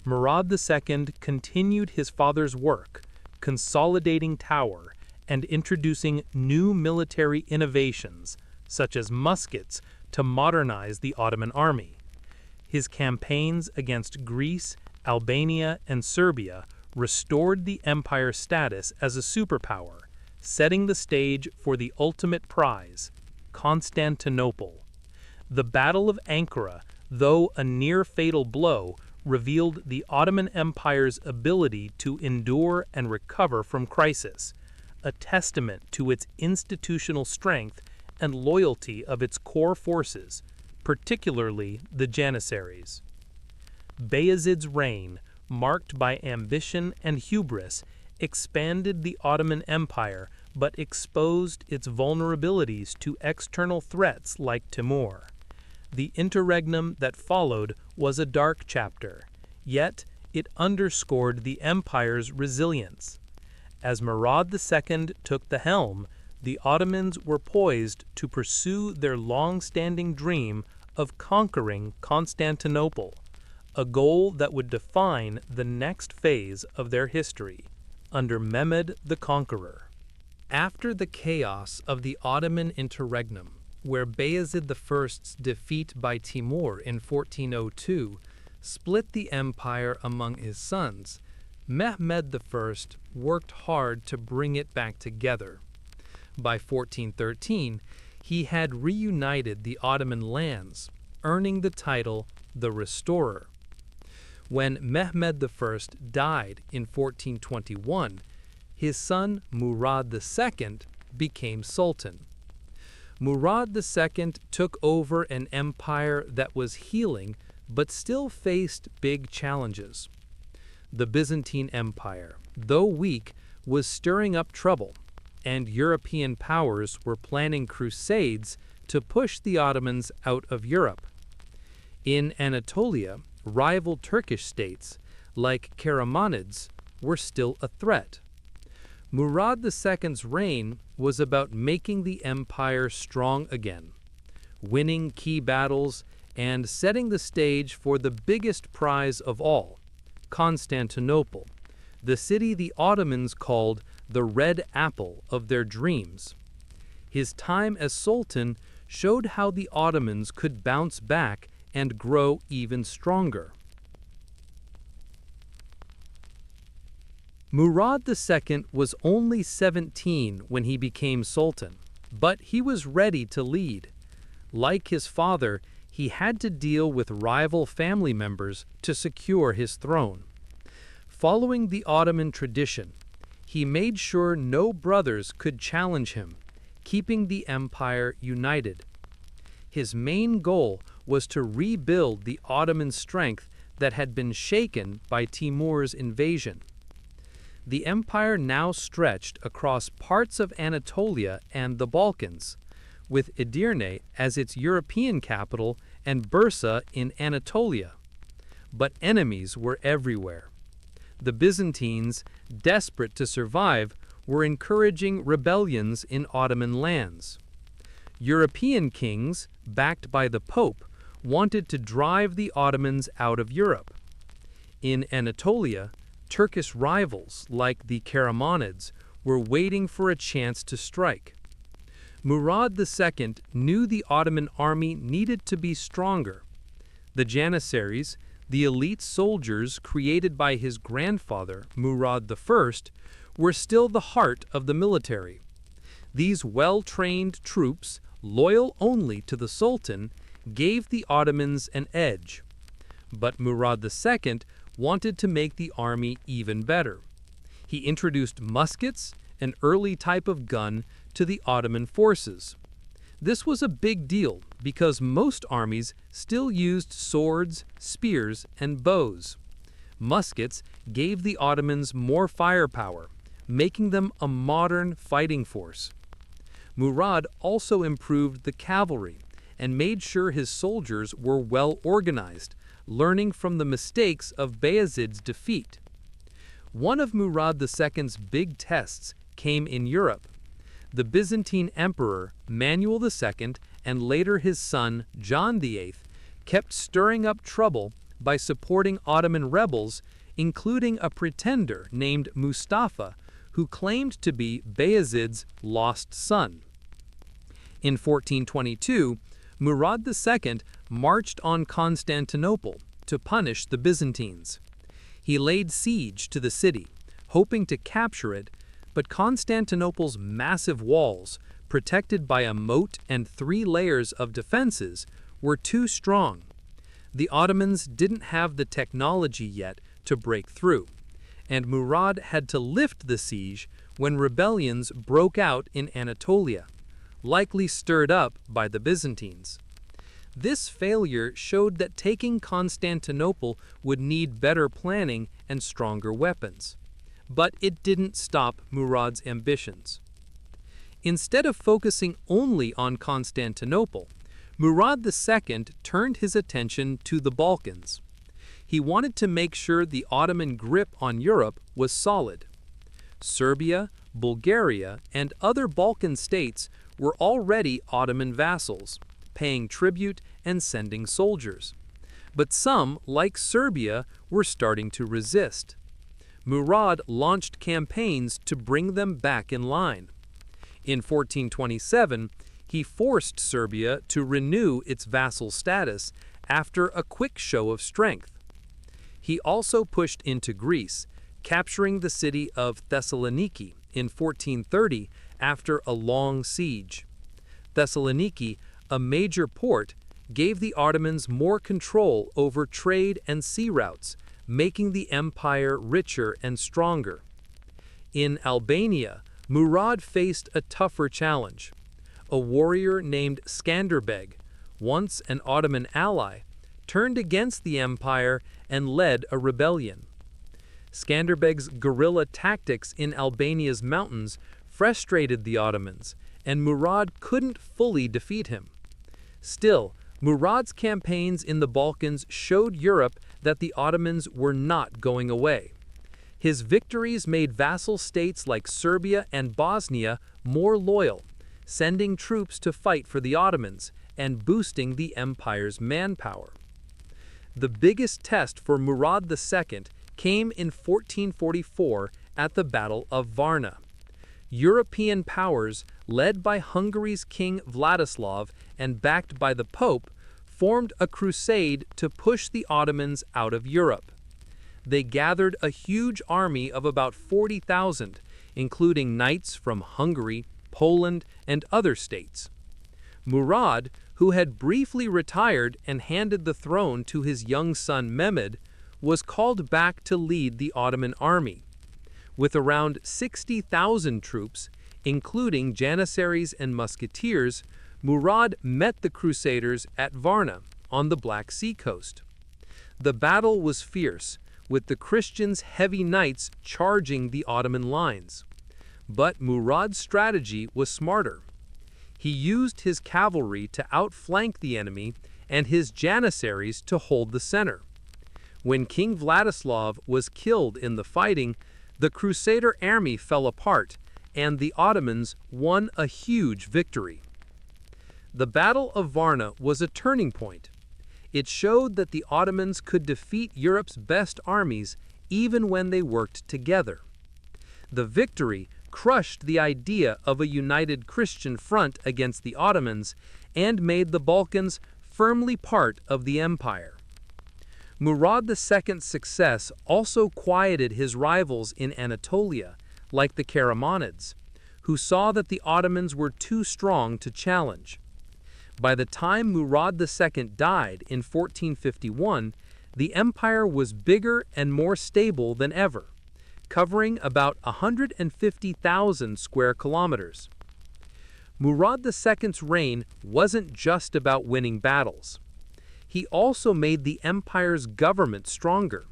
Murad II continued his father's work, consolidating power and introducing new military innovations, such as muskets, to modernize the Ottoman army. His campaigns against Greece, Albania, and Serbia restored the empire's status as a superpower, setting the stage for the ultimate prize, Constantinople. The Battle of Ankara, though a near-fatal blow, revealed the Ottoman Empire's ability to endure and recover from crisis, a testament to its institutional strength and loyalty of its core forces, particularly the Janissaries. Bayezid's reign, marked by ambition and hubris, expanded the Ottoman Empire but exposed its vulnerabilities to external threats like Timur. The interregnum that followed was a dark chapter, yet it underscored the empire's resilience. As Murad II took the helm, the Ottomans were poised to pursue their long-standing dream of conquering Constantinople, a goal that would define the next phase of their history under Mehmed the Conqueror. After the chaos of the Ottoman interregnum, where Bayezid I's defeat by Timur in 1402 split the empire among his sons, Mehmed I worked hard to bring it back together. By 1413, he had reunited the Ottoman lands, earning the title the Restorer. When Mehmed I died in 1421, his son Murad II became Sultan. Murad II took over an empire that was healing but still faced big challenges. The Byzantine Empire, though weak, was stirring up trouble, and European powers were planning crusades to push the Ottomans out of Europe. In Anatolia, rival Turkish states, like Karamanids, were still a threat. Murad II's reign was about making the empire strong again, winning key battles, and setting the stage for the biggest prize of all, Constantinople, the city the Ottomans called the Red Apple of their dreams. His time as Sultan showed how the Ottomans could bounce back and grow even stronger. Murad II was only 17 when he became Sultan, but he was ready to lead. Like his father, he had to deal with rival family members to secure his throne. Following the Ottoman tradition, he made sure no brothers could challenge him, keeping the empire united. His main goal was to rebuild the Ottoman strength that had been shaken by Timur's invasion. The empire now stretched across parts of Anatolia and the Balkans, with Edirne as its European capital and Bursa in Anatolia. But enemies were everywhere. The Byzantines, desperate to survive, were encouraging rebellions in Ottoman lands. European kings, backed by the Pope, wanted to drive the Ottomans out of Europe. In Anatolia, Turkish rivals like the Karamanids were waiting for a chance to strike. Murad II knew the Ottoman army needed to be stronger. The Janissaries, the elite soldiers created by his grandfather, Murad I, were still the heart of the military. These well-trained troops, loyal only to the Sultan, gave the Ottomans an edge. But Murad II wanted to make the army even better. He introduced muskets, an early type of gun, to the Ottoman forces. This was a big deal because most armies still used swords, spears, and bows. Muskets gave the Ottomans more firepower, making them a modern fighting force. Murad also improved the cavalry and made sure his soldiers were well organized, learning from the mistakes of Bayezid's defeat. One of Murad II's big tests came in Europe. The Byzantine Emperor Manuel II and later his son John VIII kept stirring up trouble by supporting Ottoman rebels, including a pretender named Mustafa, who claimed to be Bayezid's lost son. In 1422, Murad II marched on Constantinople to punish the Byzantines. He laid siege to the city, hoping to capture it, but Constantinople's massive walls, protected by a moat and 3 layers of defenses, were too strong. The Ottomans didn't have the technology yet to break through, and Murad had to lift the siege when rebellions broke out in Anatolia, likely stirred up by the Byzantines. This failure showed that taking Constantinople would need better planning and stronger weapons. But it didn't stop Murad's ambitions. Instead of focusing only on Constantinople, Murad II turned his attention to the Balkans. He wanted to make sure the Ottoman grip on Europe was solid. Serbia, Bulgaria, and other Balkan states were already Ottoman vassals, paying tribute and sending soldiers. But some, like Serbia, were starting to resist. Murad launched campaigns to bring them back in line. In 1427, he forced Serbia to renew its vassal status after a quick show of strength. He also pushed into Greece, capturing the city of Thessaloniki in 1430 after a long siege. Thessaloniki, a major port, gave the Ottomans more control over trade and sea routes, making the empire richer and stronger. In Albania, Murad faced a tougher challenge. A warrior named Skanderbeg, once an Ottoman ally, turned against the empire and led a rebellion. Skanderbeg's guerrilla tactics in Albania's mountains frustrated the Ottomans, and Murad couldn't fully defeat him. Still, Murad's campaigns in the Balkans showed Europe that the Ottomans were not going away. His victories made vassal states like Serbia and Bosnia more loyal, sending troops to fight for the Ottomans and boosting the empire's manpower. The biggest test for Murad II came in 1444 at the Battle of Varna. European powers, led by Hungary's King Vladislav and backed by the Pope, formed a crusade to push the Ottomans out of Europe. They gathered a huge army of about 40,000, including knights from Hungary, Poland, and other states. Murad, who had briefly retired and handed the throne to his young son Mehmed, was called back to lead the Ottoman army. With around 60,000 troops, including janissaries and musketeers, Murad met the Crusaders at Varna on the Black Sea coast. The battle was fierce, with the Christians' heavy knights charging the Ottoman lines. But Murad's strategy was smarter. He used his cavalry to outflank the enemy and his janissaries to hold the center. When King Vladislav was killed in the fighting, the Crusader army fell apart, and the Ottomans won a huge victory. The Battle of Varna was a turning point. It showed that the Ottomans could defeat Europe's best armies even when they worked together. The victory crushed the idea of a united Christian front against the Ottomans and made the Balkans firmly part of the empire. Murad II's success also quieted his rivals in Anatolia, like the Karamanids, who saw that the Ottomans were too strong to challenge. By the time Murad II died in 1451, The empire was bigger and more stable than ever, covering about 150,000 square kilometers. Murad II's reign wasn't just about winning battles. He also made the empire's government stronger.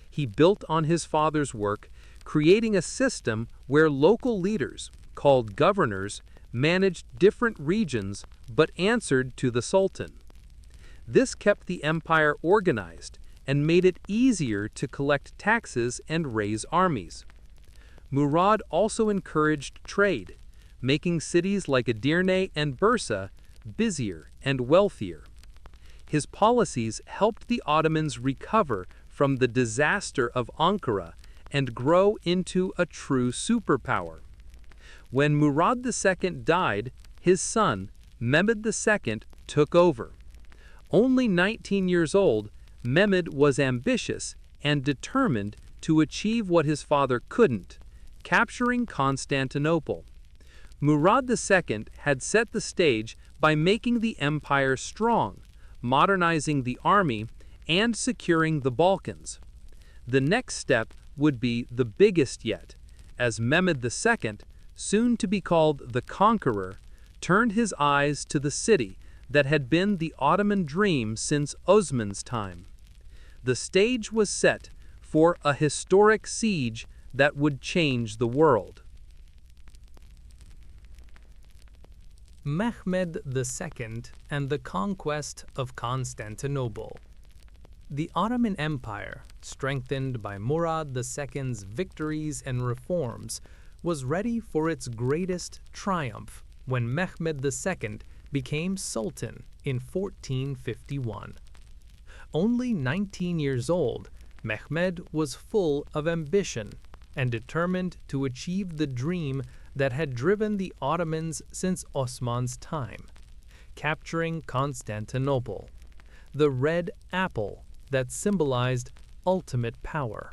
He built on his father's work, creating a system where local leaders, called governors, managed different regions but answered to the Sultan. This kept the empire organized and made it easier to collect taxes and raise armies. Murad also encouraged trade, making cities like Edirne and Bursa busier and wealthier. His policies helped the Ottomans recover from the disaster of Ankara and grow into a true superpower. When Murad II died, his son, Mehmed II, took over. Only 19 years old, Mehmed was ambitious and determined to achieve what his father couldn't, capturing Constantinople. Murad II had set the stage by making the empire strong, modernizing the army, and securing the Balkans. The next step would be the biggest yet, as Mehmed II, soon to be called the Conqueror, turned his eyes to the city that had been the Ottoman dream since Osman's time. The stage was set for a historic siege that would change the world. Mehmed II and the conquest of Constantinople. The Ottoman Empire, strengthened by Murad II's victories and reforms, was ready for its greatest triumph when Mehmed II became Sultan in 1451. Only 19 years old, Mehmed was full of ambition and determined to achieve the dream that had driven the Ottomans since Osman's time, capturing Constantinople, the red apple that symbolized ultimate power.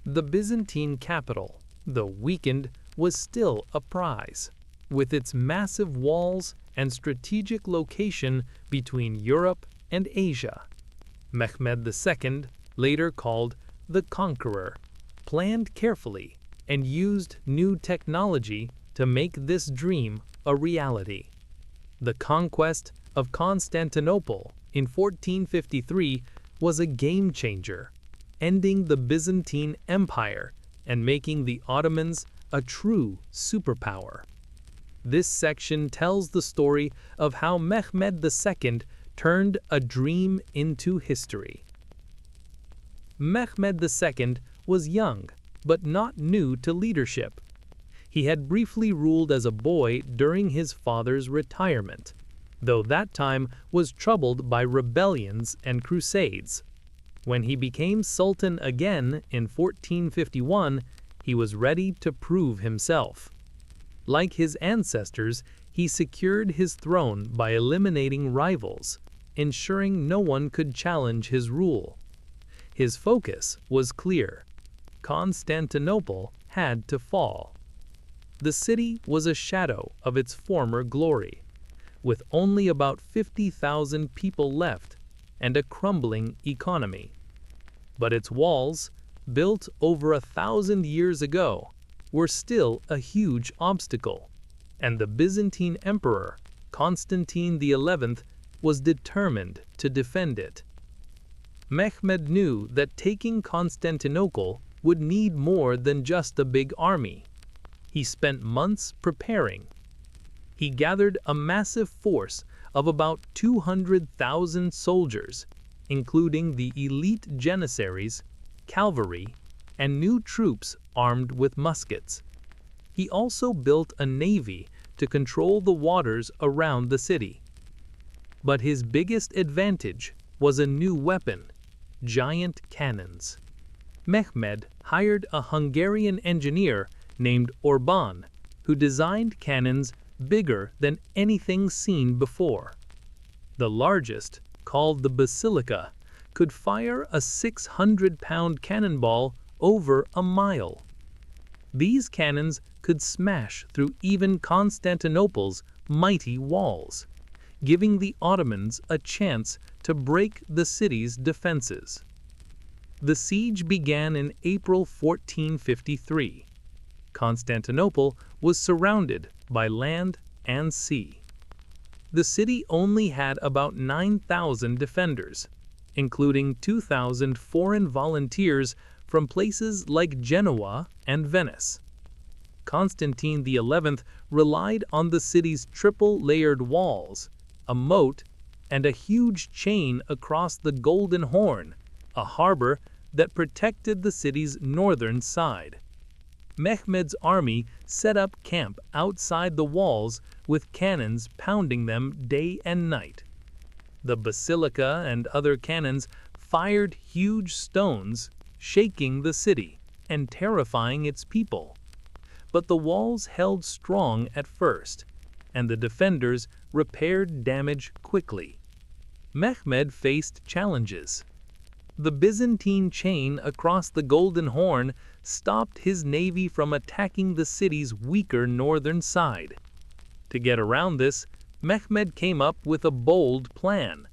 The Byzantine capital, though weakened, was still a prize, with its massive walls and strategic location between Europe and Asia. Mehmed II, later called the Conqueror, planned carefully and used new technology to make this dream a reality. The conquest of Constantinople in 1453 was a game-changer, ending the Byzantine Empire and making the Ottomans a true superpower. This section tells the story of how Mehmed II turned a dream into history. Mehmed II was young, but not new to leadership. He had briefly ruled as a boy during his father's retirement, though that time was troubled by rebellions and crusades. When he became Sultan again in 1451, he was ready to prove himself. Like his ancestors, he secured his throne by eliminating rivals, ensuring no one could challenge his rule. His focus was clear. Constantinople had to fall. The city was a shadow of its former glory, with only about 50,000 people left and a crumbling economy. But its walls, built over 1,000 years ago, were still a huge obstacle, and the Byzantine Emperor, Constantine XI, was determined to defend it. Mehmed knew that taking Constantinople would need more than just a big army. He spent months preparing. He gathered a massive force of about 200,000 soldiers, including the elite janissaries, cavalry, and new troops armed with muskets. He also built a navy to control the waters around the city. But his biggest advantage was a new weapon: giant cannons. Mehmed hired a Hungarian engineer named Orban, who designed cannons bigger than anything seen before. The largest, called the Basilica, could fire a 600-pound cannonball over a mile. These cannons could smash through even Constantinople's mighty walls, giving the Ottomans a chance to break the city's defenses. The siege began in April 1453. Constantinople was surrounded by land and sea. The city only had about 9,000 defenders, including 2,000 foreign volunteers from places like Genoa and Venice. Constantine XI relied on the city's triple-layered walls, a moat, and a huge chain across the Golden Horn, a harbor that protected the city's northern side. Mehmed's army set up camp outside the walls with cannons pounding them day and night. The basilica and other cannons fired huge stones, shaking the city and terrifying its people. But the walls held strong at first, and the defenders repaired damage quickly. Mehmed faced challenges. The Byzantine chain across the Golden Horn stopped his navy from attacking the city's weaker northern side. To get around this, Mehmed came up with a bold plan.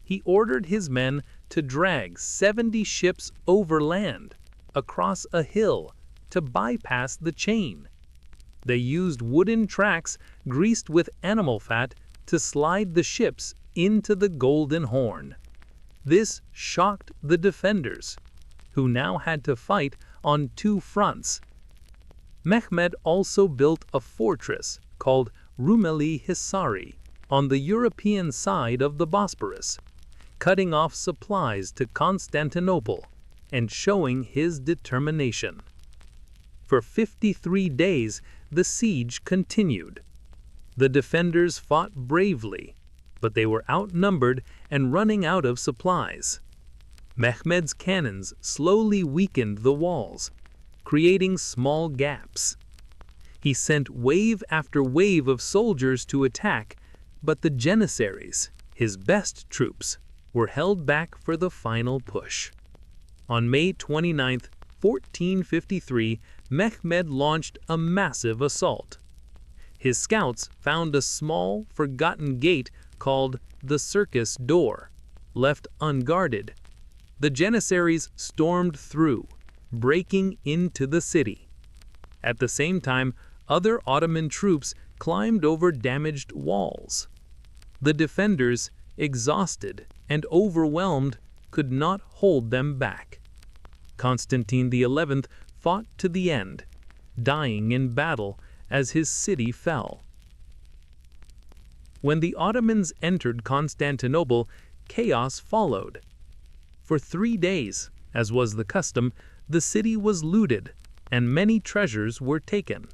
He ordered his men to drag 70 ships overland, across a hill, to bypass the chain. They used wooden tracks greased with animal fat to slide the ships into the Golden Horn. This shocked the defenders, who now had to fight on two fronts. Mehmed also built a fortress called Rumeli Hisari on the European side of the Bosporus, cutting off supplies to Constantinople and showing his determination. For 53 days, the siege continued. The defenders fought bravely, but they were outnumbered and running out of supplies. Mehmed's cannons slowly weakened the walls, creating small gaps. He sent wave after wave of soldiers to attack, but the Janissaries, his best troops, were held back for the final push. On May 29, 1453, Mehmed launched a massive assault. His scouts found a small, forgotten gate called the Circus Door, left unguarded. The Janissaries stormed through, breaking into the city. At the same time, other Ottoman troops climbed over damaged walls. The defenders, exhausted and overwhelmed, could not hold them back. Constantine XI fought to the end, dying in battle as his city fell. When the Ottomans entered Constantinople, chaos followed. For 3 days, as was the custom, the city was looted, and many treasures were taken.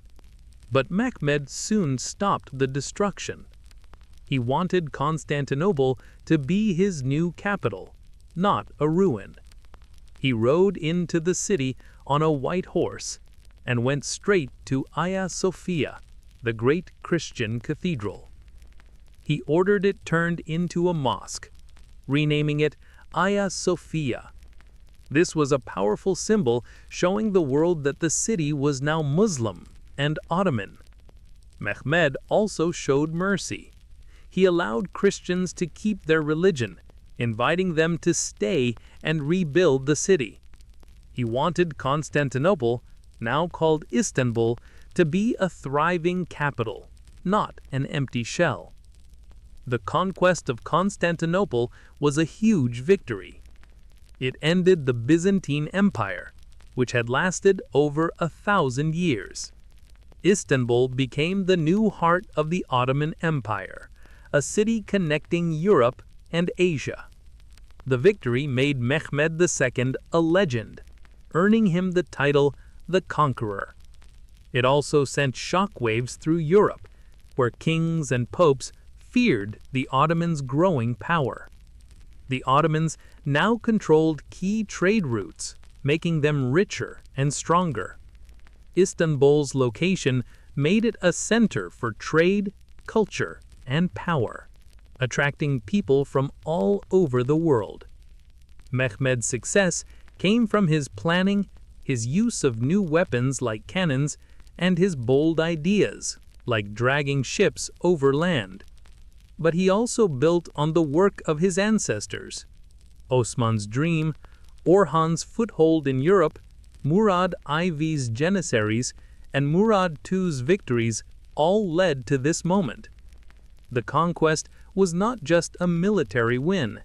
But Mehmed soon stopped the destruction. He wanted Constantinople to be his new capital, not a ruin. He rode into the city on a white horse and went straight to Hagia Sophia, the great Christian cathedral. He ordered it turned into a mosque, renaming it Hagia Sophia. This was a powerful symbol showing the world that the city was now Muslim and Ottoman. Mehmed also showed mercy. He allowed Christians to keep their religion, inviting them to stay and rebuild the city. He wanted Constantinople, now called Istanbul, to be a thriving capital, not an empty shell. The conquest of Constantinople was a huge victory. It ended the Byzantine Empire, which had lasted over 1,000 years. Istanbul became the new heart of the Ottoman Empire, a city connecting Europe and Asia. The victory made Mehmed II a legend, earning him the title the Conqueror. It also sent shockwaves through Europe, where kings and popes feared the Ottomans' growing power. The Ottomans now controlled key trade routes, making them richer and stronger. Istanbul's location made it a center for trade, culture, and power, attracting people from all over the world. Mehmed's success came from his planning, his use of new weapons like cannons, and his bold ideas, like dragging ships over land. But he also built on the work of his ancestors. Osman's dream, Orhan's foothold in Europe, Murad IV's janissaries, and Murad II's victories all led to this moment. The conquest was not just a military win.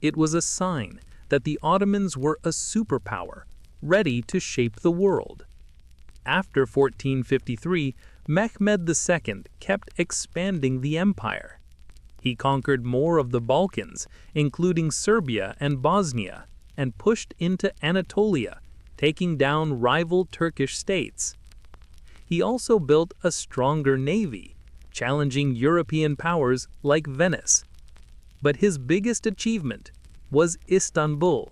It was a sign that the Ottomans were a superpower, ready to shape the world. After 1453, Mehmed II kept expanding the empire. He conquered more of the Balkans, including Serbia and Bosnia, and pushed into Anatolia, taking down rival Turkish states. He also built a stronger navy, challenging European powers like Venice. But his biggest achievement was Istanbul.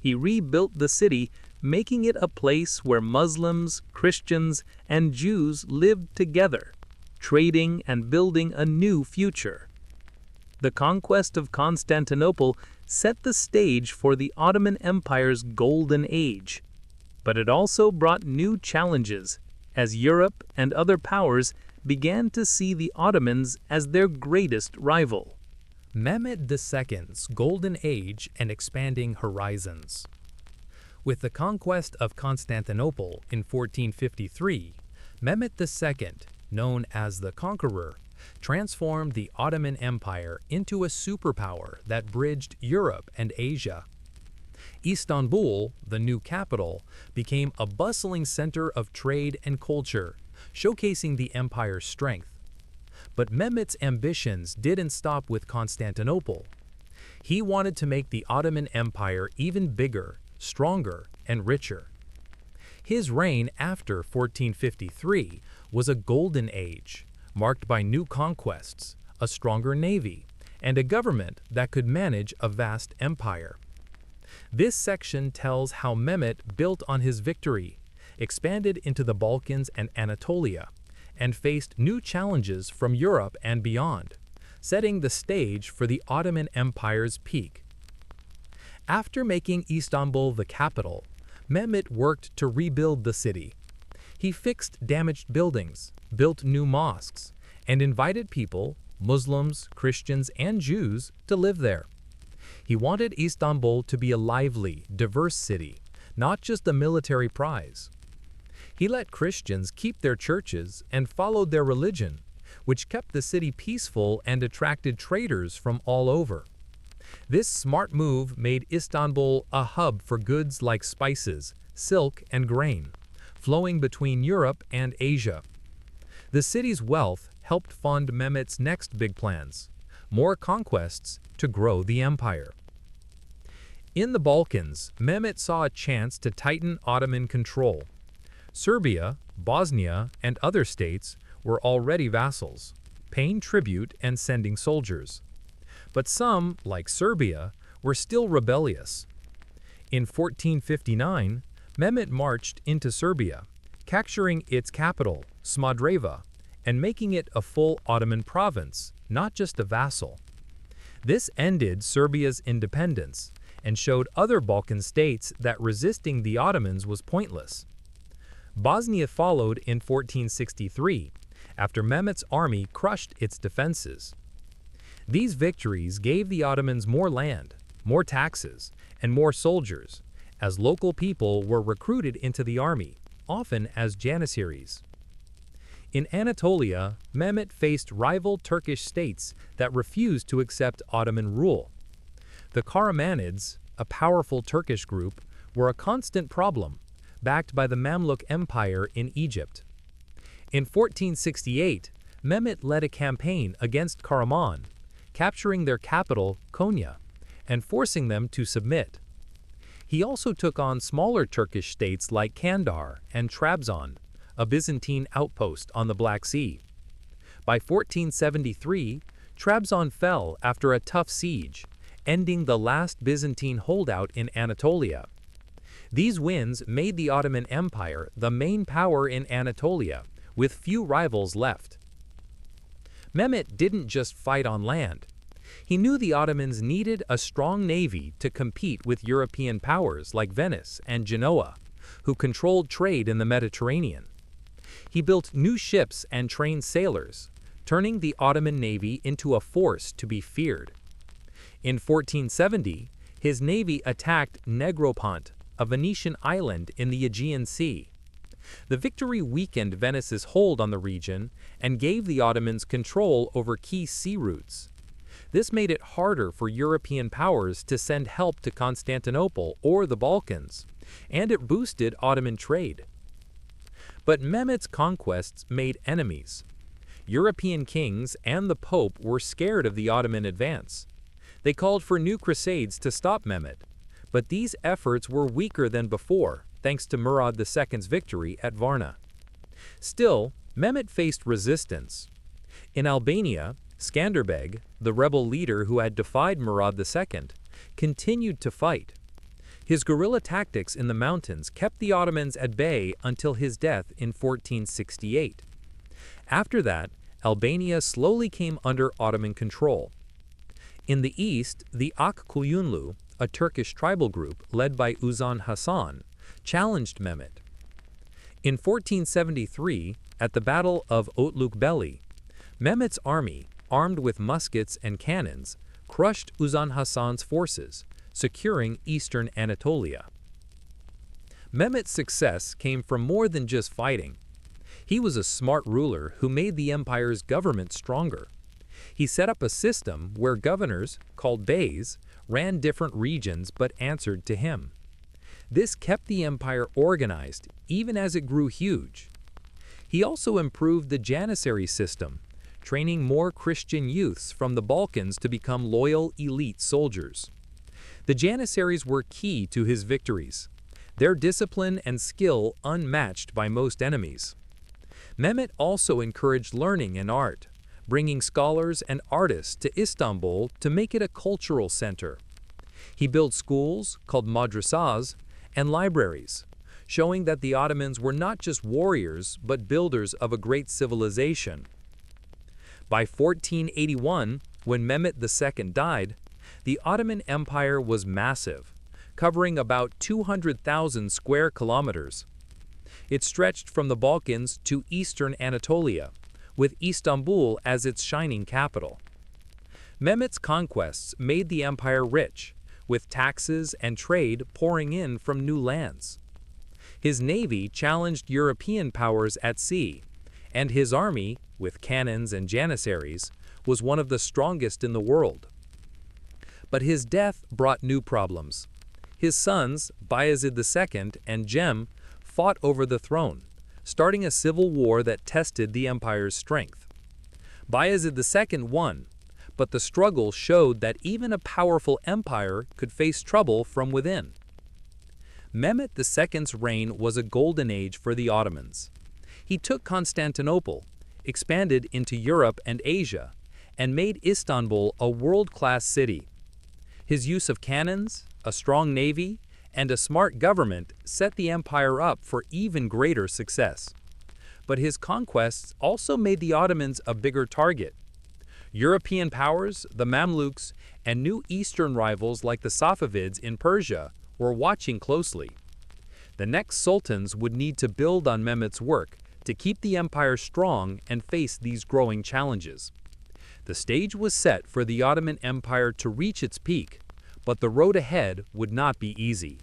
He rebuilt the city, making it a place where Muslims, Christians, and Jews lived together, trading and building a new future. The conquest of Constantinople set the stage for the Ottoman Empire's golden age. But it also brought new challenges, as Europe and other powers began to see the Ottomans as their greatest rival. Mehmed II's golden age and expanding horizons. With the conquest of Constantinople in 1453, Mehmed II, known as the Conqueror, transformed the Ottoman Empire into a superpower that bridged Europe and Asia. Istanbul, the new capital, became a bustling center of trade and culture, showcasing the empire's strength. But Mehmet's ambitions didn't stop with Constantinople. He wanted to make the Ottoman Empire even bigger, stronger, and richer. His reign after 1453 was a golden age, marked by new conquests, a stronger navy, and a government that could manage a vast empire. This section tells how Mehmet built on his victory, expanded into the Balkans and Anatolia, and faced new challenges from Europe and beyond, setting the stage for the Ottoman Empire's peak. After making Istanbul the capital, Mehmet worked to rebuild the city. He fixed damaged buildings, built new mosques, and invited people, Muslims, Christians, and Jews, to live there. He wanted Istanbul to be a lively, diverse city, not just a military prize. He let Christians keep their churches and followed their religion, which kept the city peaceful and attracted traders from all over. This smart move made Istanbul a hub for goods like spices, silk, and grain, flowing between Europe and Asia. The city's wealth helped fund Mehmet's next big plans, more conquests to grow the empire. In the Balkans, Mehmet saw a chance to tighten Ottoman control. Serbia, Bosnia, and other states were already vassals, paying tribute and sending soldiers. But some, like Serbia, were still rebellious. In 1459, Mehmet marched into Serbia, capturing its capital, Smederevo, and making it a full Ottoman province, not just a vassal. This ended Serbia's independence and showed other Balkan states that resisting the Ottomans was pointless. Bosnia followed in 1463, after Mehmet's army crushed its defenses. These victories gave the Ottomans more land, more taxes, and more soldiers, as local people were recruited into the army, often as janissaries. In Anatolia, Mehmet faced rival Turkish states that refused to accept Ottoman rule. The Karamanids, a powerful Turkish group, were a constant problem, backed by the Mamluk Empire in Egypt. In 1468, Mehmet led a campaign against Karaman, capturing their capital, Konya, and forcing them to submit. He also took on smaller Turkish states like Kandar and Trabzon, a Byzantine outpost on the Black Sea. By 1473, Trabzon fell after a tough siege, ending the last Byzantine holdout in Anatolia. These wins made the Ottoman Empire the main power in Anatolia, with few rivals left. Mehmet didn't just fight on land. He knew the Ottomans needed a strong navy to compete with European powers like Venice and Genoa, who controlled trade in the Mediterranean. He built new ships and trained sailors, turning the Ottoman navy into a force to be feared. In 1470, his navy attacked Negropont, a Venetian island in the Aegean Sea. The victory weakened Venice's hold on the region and gave the Ottomans control over key sea routes. This made it harder for European powers to send help to Constantinople or the Balkans, and it boosted Ottoman trade. But Mehmet's conquests made enemies. European kings and the Pope were scared of the Ottoman advance. They called for new crusades to stop Mehmet, but these efforts were weaker than before, thanks to Murad II's victory at Varna. Still, Mehmet faced resistance. In Albania, Skanderbeg, the rebel leader who had defied Murad II, continued to fight. His guerrilla tactics in the mountains kept the Ottomans at bay until his death in 1468. After that, Albania slowly came under Ottoman control. In the east, the Akkuyunlu, a Turkish tribal group led by Uzun Hasan, challenged Mehmet. In 1473, at the Battle of Otlukbeli, Mehmet's army, armed with muskets and cannons, crushed Uzun Hasan's forces, securing eastern Anatolia. Mehmet's success came from more than just fighting. He was a smart ruler who made the empire's government stronger. He set up a system where governors, called beys, ran different regions but answered to him. This kept the empire organized, even as it grew huge. He also improved the janissary system, training more Christian youths from the Balkans to become loyal elite soldiers. The janissaries were key to his victories, their discipline and skill unmatched by most enemies. Mehmet also encouraged learning and art, bringing scholars and artists to Istanbul to make it a cultural center. He built schools, called madrasas, and libraries, showing that the Ottomans were not just warriors but builders of a great civilization. By 1481, when Mehmet II died, the Ottoman Empire was massive, covering about 200,000 square kilometers. It stretched from the Balkans to eastern Anatolia, with Istanbul as its shining capital. Mehmet's conquests made the empire rich, with taxes and trade pouring in from new lands. His navy challenged European powers at sea, and his army, with cannons and janissaries, was one of the strongest in the world. But his death brought new problems. His sons, Bayezid II and Cem, fought over the throne, starting a civil war that tested the empire's strength. Bayezid II won, but the struggle showed that even a powerful empire could face trouble from within. Mehmet II's reign was a golden age for the Ottomans. He took Constantinople, expanded into Europe and Asia, and made Istanbul a world-class city. His use of cannons, a strong navy, and a smart government set the empire up for even greater success. But his conquests also made the Ottomans a bigger target. European powers, the Mamluks, and new eastern rivals like the Safavids in Persia were watching closely. The next sultans would need to build on Mehmet's work to keep the empire strong and face these growing challenges. The stage was set for the Ottoman Empire to reach its peak, but the road ahead would not be easy.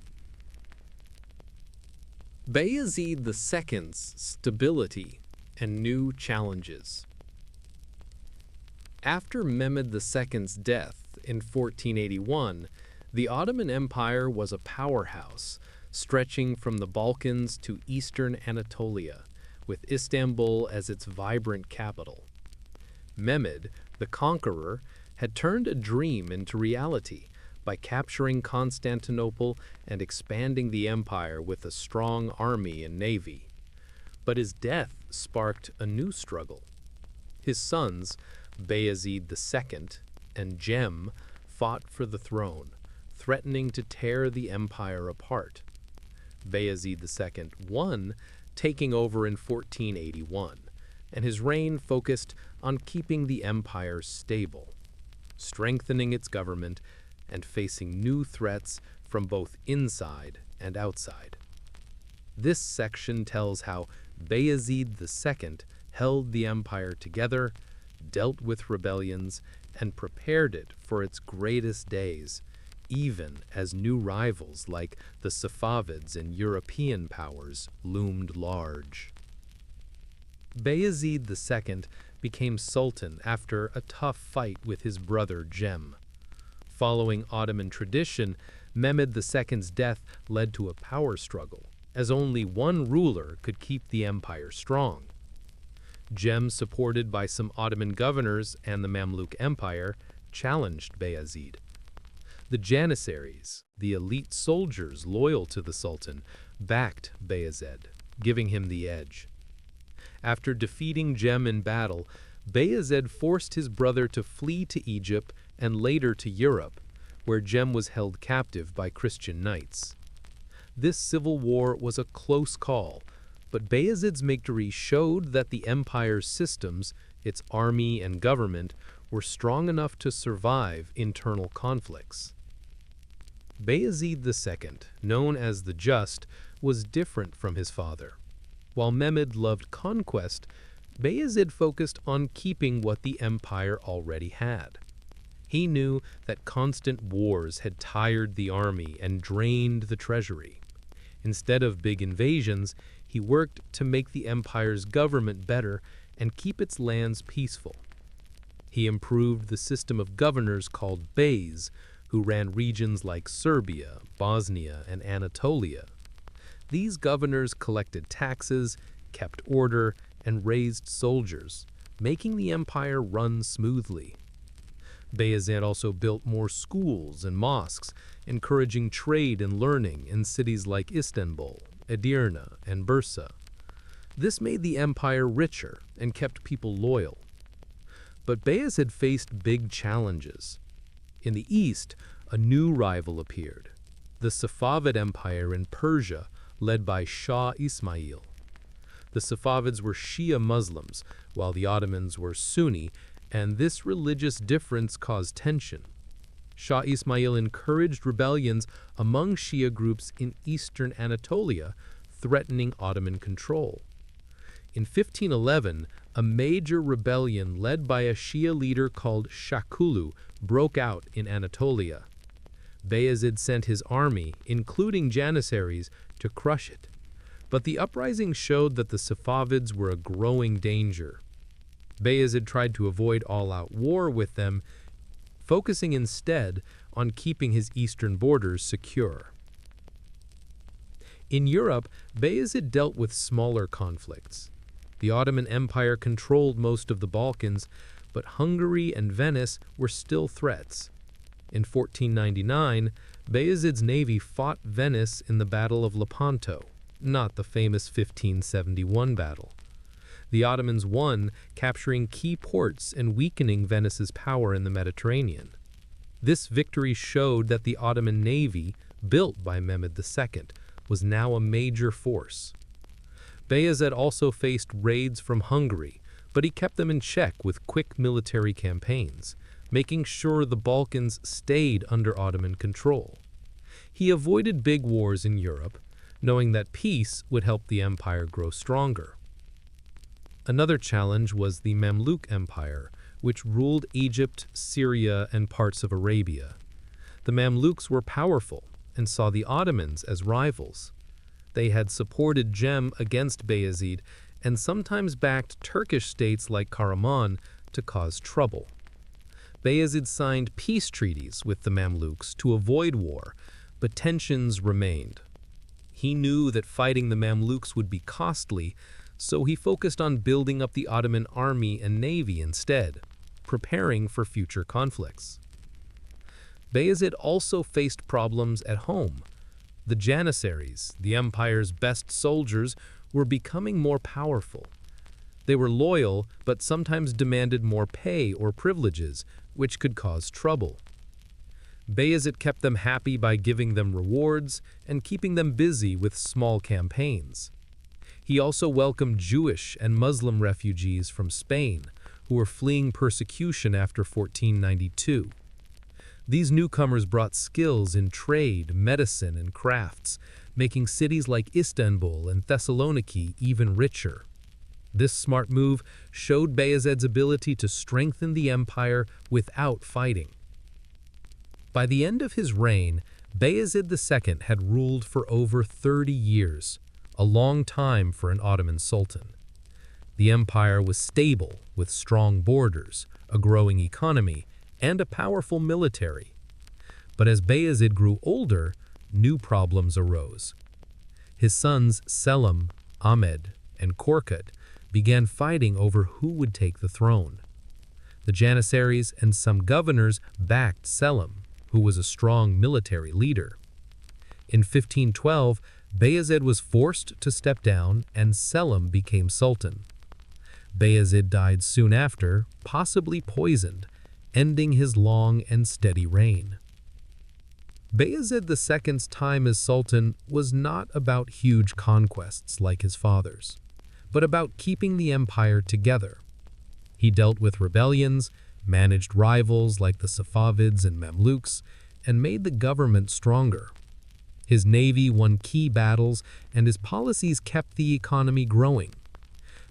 Bayezid II's stability and new challenges. After Mehmed II's death in 1481, the Ottoman Empire was a powerhouse, stretching from the Balkans to eastern Anatolia, with Istanbul as its vibrant capital. Mehmed, the conqueror, had turned a dream into reality by capturing Constantinople and expanding the empire with a strong army and navy. But his death sparked a new struggle. His sons, Bayezid II and Cem, fought for the throne, threatening to tear the empire apart. Bayezid II won, taking over in 1481, and his reign focused on keeping the empire stable, strengthening its government, and facing new threats from both inside and outside. This section tells how Bayezid II held the empire together, dealt with rebellions, and prepared it for its greatest days, even as new rivals like the Safavids and European powers loomed large. Bayezid II became sultan after a tough fight with his brother Cem. Following Ottoman tradition, Mehmed II's death led to a power struggle, as only one ruler could keep the empire strong. Cem, supported by some Ottoman governors and the Mamluk Empire, challenged Bayezid. The Janissaries, the elite soldiers loyal to the Sultan, backed Bayezid, giving him the edge. After defeating Cem in battle, Bayezid forced his brother to flee to Egypt and later to Europe, where Cem was held captive by Christian knights. This civil war was a close call, but Bayezid's victory showed that the empire's systems, its army and government, were strong enough to survive internal conflicts. Bayezid II, known as the Just, was different from his father. While Mehmed loved conquest, Bayezid focused on keeping what the empire already had. He knew that constant wars had tired the army and drained the treasury. Instead of big invasions, he worked to make the empire's government better and keep its lands peaceful. He improved the system of governors called beys, who ran regions like Serbia, Bosnia, and Anatolia. These governors collected taxes, kept order, and raised soldiers, making the empire run smoothly. Bayezid also built more schools and mosques, encouraging trade and learning in cities like Istanbul, Edirne, and Bursa. This made the empire richer and kept people loyal. But Bayezid faced big challenges. In the east, a new rival appeared, the Safavid Empire in Persia, led by Shah Ismail. The Safavids were Shia Muslims, while the Ottomans were Sunni, and this religious difference caused tension. Shah Ismail encouraged rebellions among Shia groups in eastern Anatolia, threatening Ottoman control. In 1511, a major rebellion led by a Shia leader called Shakulu broke out in Anatolia. Bayezid sent his army, including Janissaries, to crush it. But the uprising showed that the Safavids were a growing danger. Bayezid tried to avoid all-out war with them, focusing instead on keeping his eastern borders secure. In Europe, Bayezid dealt with smaller conflicts. The Ottoman Empire controlled most of the Balkans, but Hungary and Venice were still threats. In 1499, Bayezid's navy fought Venice in the Battle of Lepanto, not the famous 1571 battle. The Ottomans won, capturing key ports and weakening Venice's power in the Mediterranean. This victory showed that the Ottoman navy, built by Mehmed II, was now a major force. Bayezid also faced raids from Hungary, but he kept them in check with quick military campaigns, making sure the Balkans stayed under Ottoman control. He avoided big wars in Europe, knowing that peace would help the empire grow stronger. Another challenge was the Mamluk Empire, which ruled Egypt, Syria, and parts of Arabia. The Mamluks were powerful and saw the Ottomans as rivals. They had supported Cem against Bayezid and sometimes backed Turkish states like Karaman to cause trouble. Bayezid signed peace treaties with the Mamluks to avoid war, but tensions remained. He knew that fighting the Mamluks would be costly, so he focused on building up the Ottoman army and navy instead, preparing for future conflicts. Bayezid also faced problems at home. The Janissaries, the empire's best soldiers, were becoming more powerful. They were loyal, but sometimes demanded more pay or privileges, which could cause trouble. Bayezid kept them happy by giving them rewards and keeping them busy with small campaigns. He also welcomed Jewish and Muslim refugees from Spain, who were fleeing persecution after 1492. These newcomers brought skills in trade, medicine, and crafts, making cities like Istanbul and Thessaloniki even richer. This smart move showed Bayezid's ability to strengthen the empire without fighting. By the end of his reign, Bayezid II had ruled for over 30 years, a long time for an Ottoman sultan. The empire was stable, with strong borders, a growing economy, and a powerful military. But as Bayezid grew older, new problems arose. His sons Selim, Ahmed, and Korkut began fighting over who would take the throne. The Janissaries and some governors backed Selim, who was a strong military leader. In 1512, Bayezid was forced to step down and Selim became sultan. Bayezid died soon after, possibly poisoned, ending his long and steady reign. Bayezid II's time as sultan was not about huge conquests like his father's, but about keeping the empire together. He dealt with rebellions, managed rivals like the Safavids and Mamluks, and made the government stronger. His navy won key battles, and his policies kept the economy growing.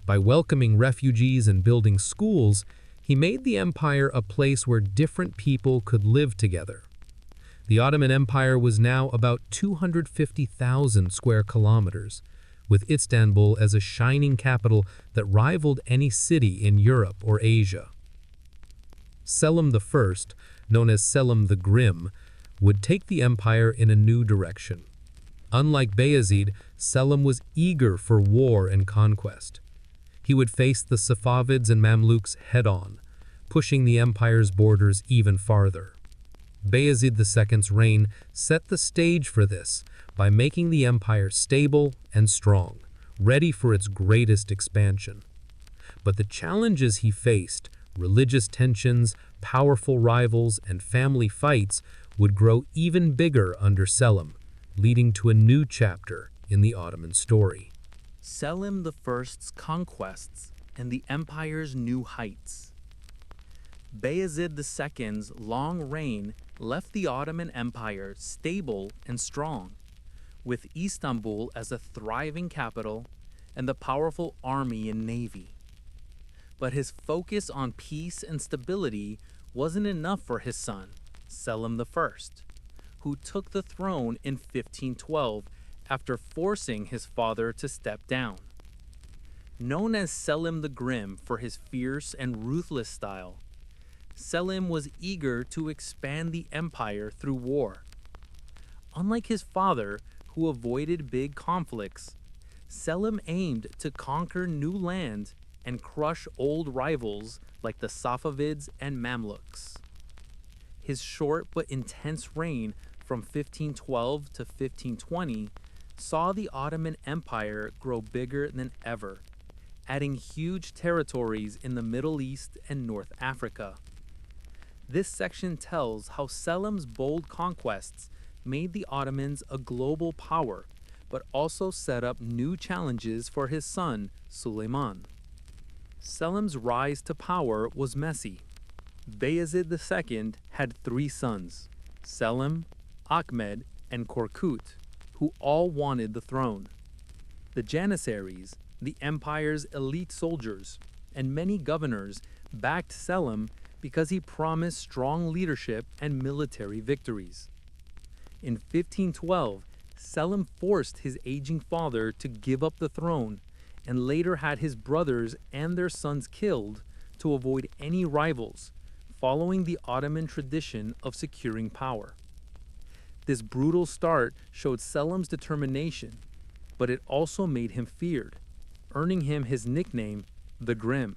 By welcoming refugees and building schools, he made the empire a place where different people could live together. The Ottoman Empire was now about 250,000 square kilometers, with Istanbul as a shining capital that rivaled any city in Europe or Asia. Selim I, known as Selim the Grim, would take the empire in a new direction. Unlike Bayezid, Selim was eager for war and conquest. He would face the Safavids and Mamluks head-on, pushing the empire's borders even farther. Bayezid II's reign set the stage for this by making the empire stable and strong, ready for its greatest expansion. But the challenges he faced, religious tensions, powerful rivals, and family fights, would grow even bigger under Selim, leading to a new chapter in the Ottoman story. Selim I's conquests and the empire's new heights. Bayezid II's long reign left the Ottoman Empire stable and strong, with Istanbul as a thriving capital and the powerful army and navy. But his focus on peace and stability wasn't enough for his son, Selim I, who took the throne in 1512 after forcing his father to step down. Known as Selim the Grim for his fierce and ruthless style, Selim was eager to expand the empire through war. Unlike his father, who avoided big conflicts, Selim aimed to conquer new land and crush old rivals like the Safavids and Mamluks. His short but intense reign from 1512 to 1520 saw the Ottoman Empire grow bigger than ever, adding huge territories in the Middle East and North Africa. This section tells how Selim's bold conquests made the Ottomans a global power, but also set up new challenges for his son, Suleiman. Selim's rise to power was messy. Bayezid II had 3 sons, Selim, Ahmed, and Korkut, who all wanted the throne. The Janissaries, the empire's elite soldiers, and many governors backed Selim because he promised strong leadership and military victories. In 1512, Selim forced his aging father to give up the throne and later had his brothers and their sons killed to avoid any rivals, following the Ottoman tradition of securing power. This brutal start showed Selim's determination, but it also made him feared, earning him his nickname, the Grim.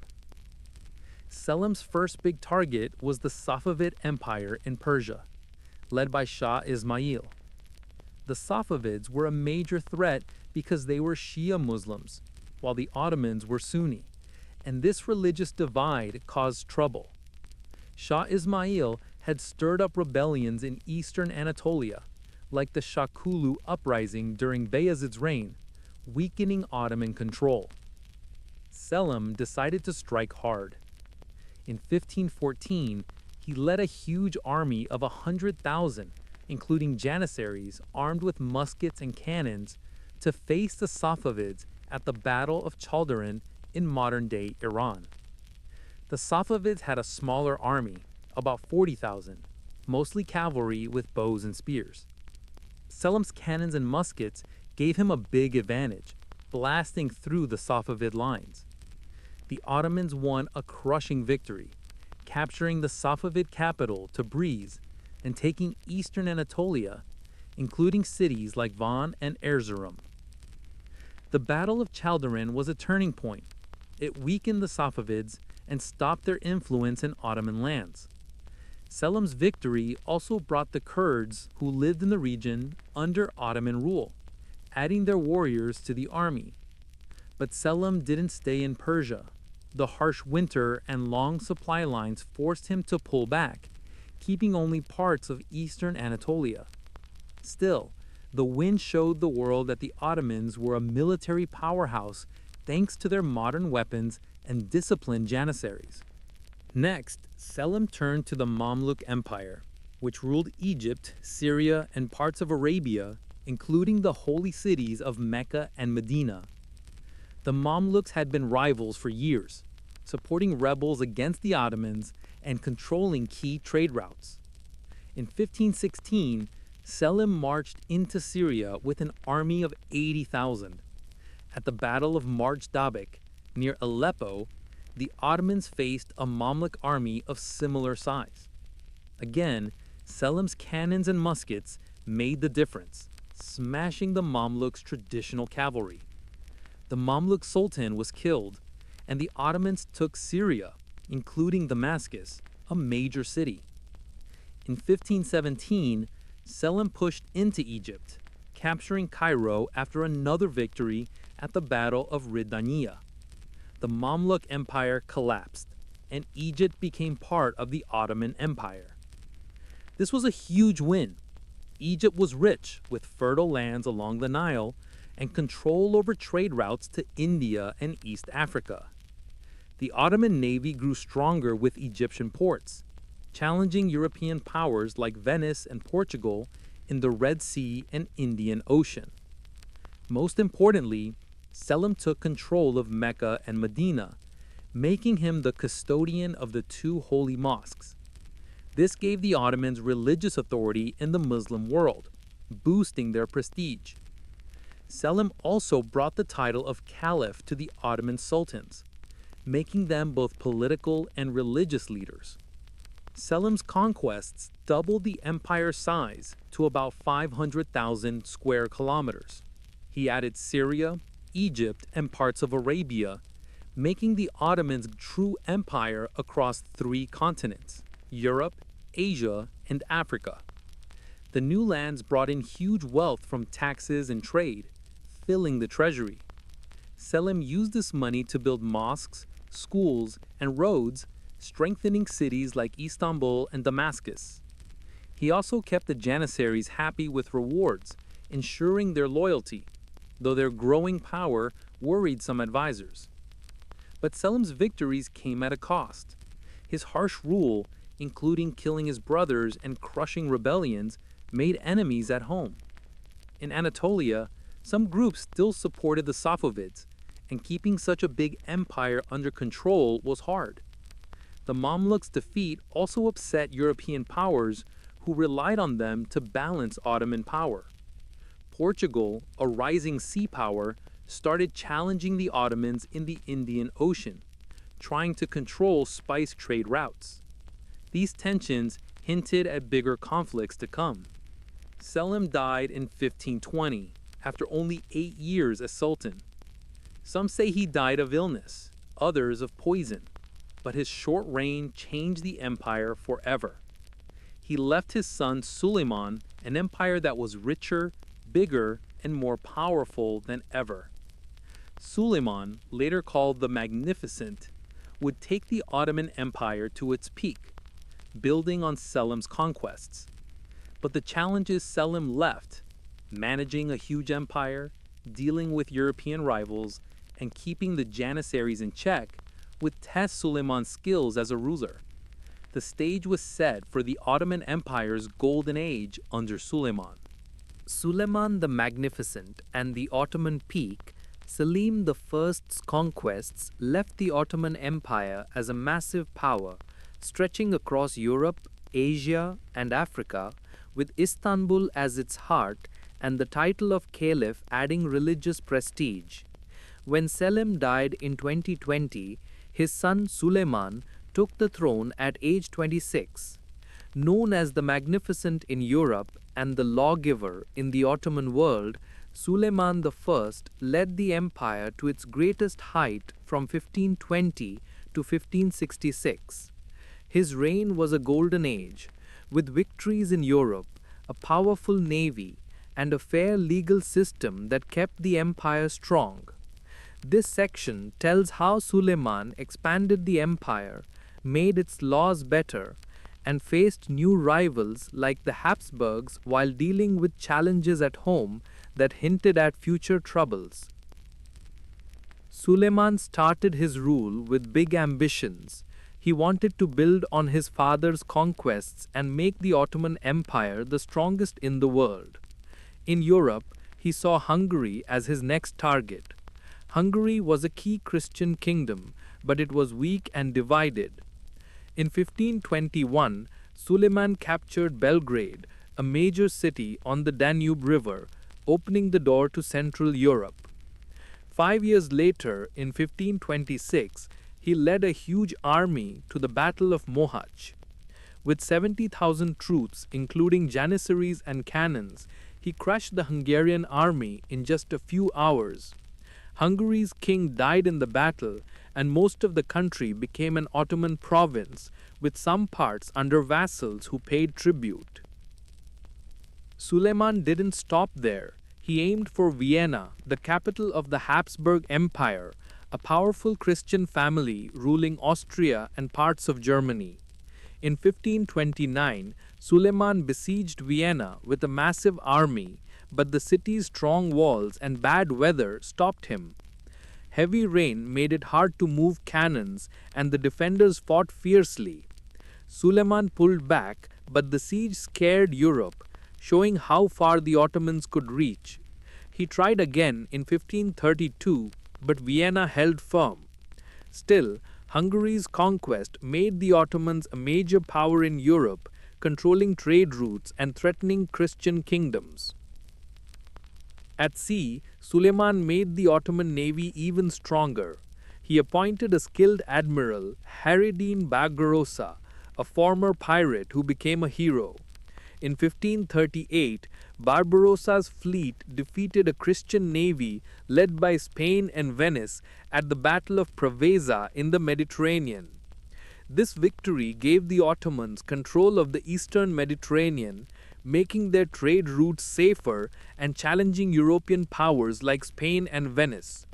Selim's first big target was the Safavid Empire in Persia, led by Shah Ismail. The Safavids were a major threat because they were Shia Muslims, while the Ottomans were Sunni, and this religious divide caused trouble. Shah Ismail had stirred up rebellions in eastern Anatolia, like the Shakulu uprising during Bayezid's reign, weakening Ottoman control. Selim decided to strike hard. In 1514, he led a huge army of 100,000, including Janissaries armed with muskets and cannons, to face the Safavids at the Battle of Chaldiran in modern-day Iran. The Safavids had a smaller army, about 40,000, mostly cavalry with bows and spears. Selim's cannons and muskets gave him a big advantage, blasting through the Safavid lines. The Ottomans won a crushing victory, capturing the Safavid capital Tabriz and taking eastern Anatolia, including cities like Van and Erzurum. The Battle of Chaldiran was a turning point. It weakened the Safavids and stopped their influence in Ottoman lands. Selim's victory also brought the Kurds who lived in the region under Ottoman rule, adding their warriors to the army. But Selim didn't stay in Persia. The harsh winter and long supply lines forced him to pull back, keeping only parts of eastern Anatolia. Still, the win showed the world that the Ottomans were a military powerhouse thanks to their modern weapons and disciplined janissaries. Next, Selim turned to the Mamluk Empire, which ruled Egypt, Syria, and parts of Arabia, including the holy cities of Mecca and Medina. The Mamluks had been rivals for years, supporting rebels against the Ottomans and controlling key trade routes. In 1516, Selim marched into Syria with an army of 80,000. At the Battle of Marj Dabek, near Aleppo, the Ottomans faced a Mamluk army of similar size. Again, Selim's cannons and muskets made the difference, smashing the Mamluks' traditional cavalry. The Mamluk Sultan was killed, and the Ottomans took Syria, including Damascus, a major city. In 1517, Selim pushed into Egypt, capturing Cairo after another victory at the Battle of Ridaniya. The Mamluk Empire collapsed, and Egypt became part of the Ottoman Empire. This was a huge win. Egypt was rich with fertile lands along the Nile and control over trade routes to India and East Africa. The Ottoman navy grew stronger with Egyptian ports, challenging European powers like Venice and Portugal in the Red Sea and Indian Ocean. Most importantly, Selim took control of Mecca and Medina, making him the custodian of the two holy mosques. This gave the Ottomans religious authority in the Muslim world, boosting their prestige. Selim also brought the title of Caliph to the Ottoman Sultans, making them both political and religious leaders. Selim's conquests doubled the empire's size to about 500,000 square kilometers. He added Syria, Egypt, and parts of Arabia, making the Ottomans a true empire across 3 continents: Europe, Asia, and Africa. The new lands brought in huge wealth from taxes and trade, filling the treasury. Selim used this money to build mosques, schools, and roads, strengthening cities like Istanbul and Damascus. He also kept the janissaries happy with rewards, ensuring their loyalty, though their growing power worried some advisors. But Selim's victories came at a cost. His harsh rule, including killing his brothers and crushing rebellions, made enemies at home. In Anatolia, some groups still supported the Safavids, and keeping such a big empire under control was hard. The Mamluks' defeat also upset European powers who relied on them to balance Ottoman power. Portugal, a rising sea power, started challenging the Ottomans in the Indian Ocean, trying to control spice trade routes. These tensions hinted at bigger conflicts to come. Selim died in 1520, after only 8 years as Sultan. Some say he died of illness, others of poison, but his short reign changed the empire forever. He left his son Suleiman an empire that was richer, bigger, and more powerful than ever. Suleiman, later called the Magnificent, would take the Ottoman Empire to its peak, building on Selim's conquests. But the challenges Selim left, managing a huge empire, dealing with European rivals, and keeping the janissaries in check, would test Suleiman's skills as a ruler. The stage was set for the Ottoman Empire's golden age under Suleiman. Suleiman the Magnificent and the Ottoman peak Selim I's conquests left the Ottoman Empire as a massive power, stretching across Europe, Asia, and Africa, with Istanbul as its heart and the title of Caliph adding religious prestige. When Selim died in 2020, his son Suleiman took the throne at age 26. Known as the Magnificent in Europe and the Lawgiver in the Ottoman world, Suleiman I led the empire to its greatest height from 1520 to 1566. His reign was a golden age, with victories in Europe, a powerful navy, and a fair legal system that kept the empire strong. This section tells how Suleiman expanded the empire, made its laws better, and faced new rivals like the Habsburgs while dealing with challenges at home that hinted at future troubles. Suleiman started his rule with big ambitions. He wanted to build on his father's conquests and make the Ottoman Empire the strongest in the world. In Europe, he saw Hungary as his next target. Hungary was a key Christian kingdom, but it was weak and divided. In 1521, Suleiman captured Belgrade, a major city on the Danube River, opening the door to Central Europe. 5 years later, in 1526, he led a huge army to the Battle of Mohacs. With 70,000 troops, including janissaries and cannons, he crushed the Hungarian army in just a few hours. Hungary's king died in the battle, and most of the country became an Ottoman province, with some parts under vassals who paid tribute. Suleiman didn't stop there. He aimed for Vienna, the capital of the Habsburg Empire, a powerful Christian family ruling Austria and parts of Germany. In 1529, Suleiman besieged Vienna with a massive army, but the city's strong walls and bad weather stopped him. Heavy rain made it hard to move cannons, and the defenders fought fiercely. Suleiman pulled back, but the siege scared Europe, showing how far the Ottomans could reach. He tried again in 1532, but Vienna held firm. Still, Hungary's conquest made the Ottomans a major power in Europe, controlling trade routes and threatening Christian kingdoms. At sea, Suleiman made the Ottoman navy even stronger. He appointed a skilled admiral, Hayreddin Barbarossa, a former pirate who became a hero. In 1538, Barbarossa's fleet defeated a Christian navy led by Spain and Venice at the Battle of Preveza in the Mediterranean. This victory gave the Ottomans control of the eastern Mediterranean, making their trade routes safer and challenging European powers like Spain and Venice.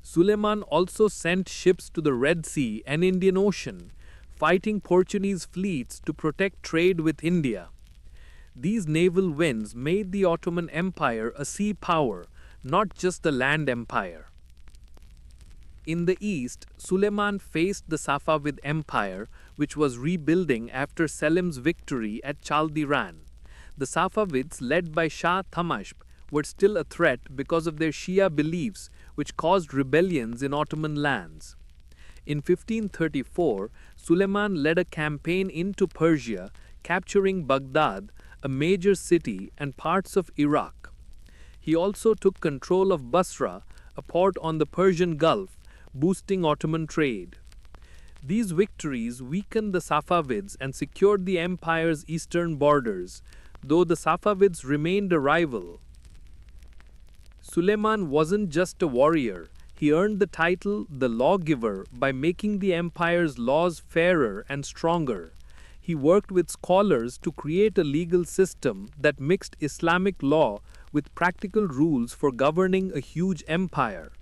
Suleiman also sent ships to the Red Sea and Indian Ocean, fighting Portuguese fleets to protect trade with India. These naval wins made the Ottoman Empire a sea power, not just a land empire. In the east, Suleiman faced the Safavid Empire, which was rebuilding after Selim's victory at Chaldiran. The Safavids, led by Shah Tahmasp, were still a threat because of their Shia beliefs, which caused rebellions in Ottoman lands. In 1534, Suleiman led a campaign into Persia, capturing Baghdad, a major city, and parts of Iraq. He also took control of Basra, a port on the Persian Gulf, boosting Ottoman trade. These victories weakened the Safavids and secured the empire's eastern borders, though the Safavids remained a rival. Suleiman wasn't just a warrior. He earned the title the Lawgiver by making the empire's laws fairer and stronger. He worked with scholars to create a legal system that mixed Islamic law with practical rules for governing a huge empire.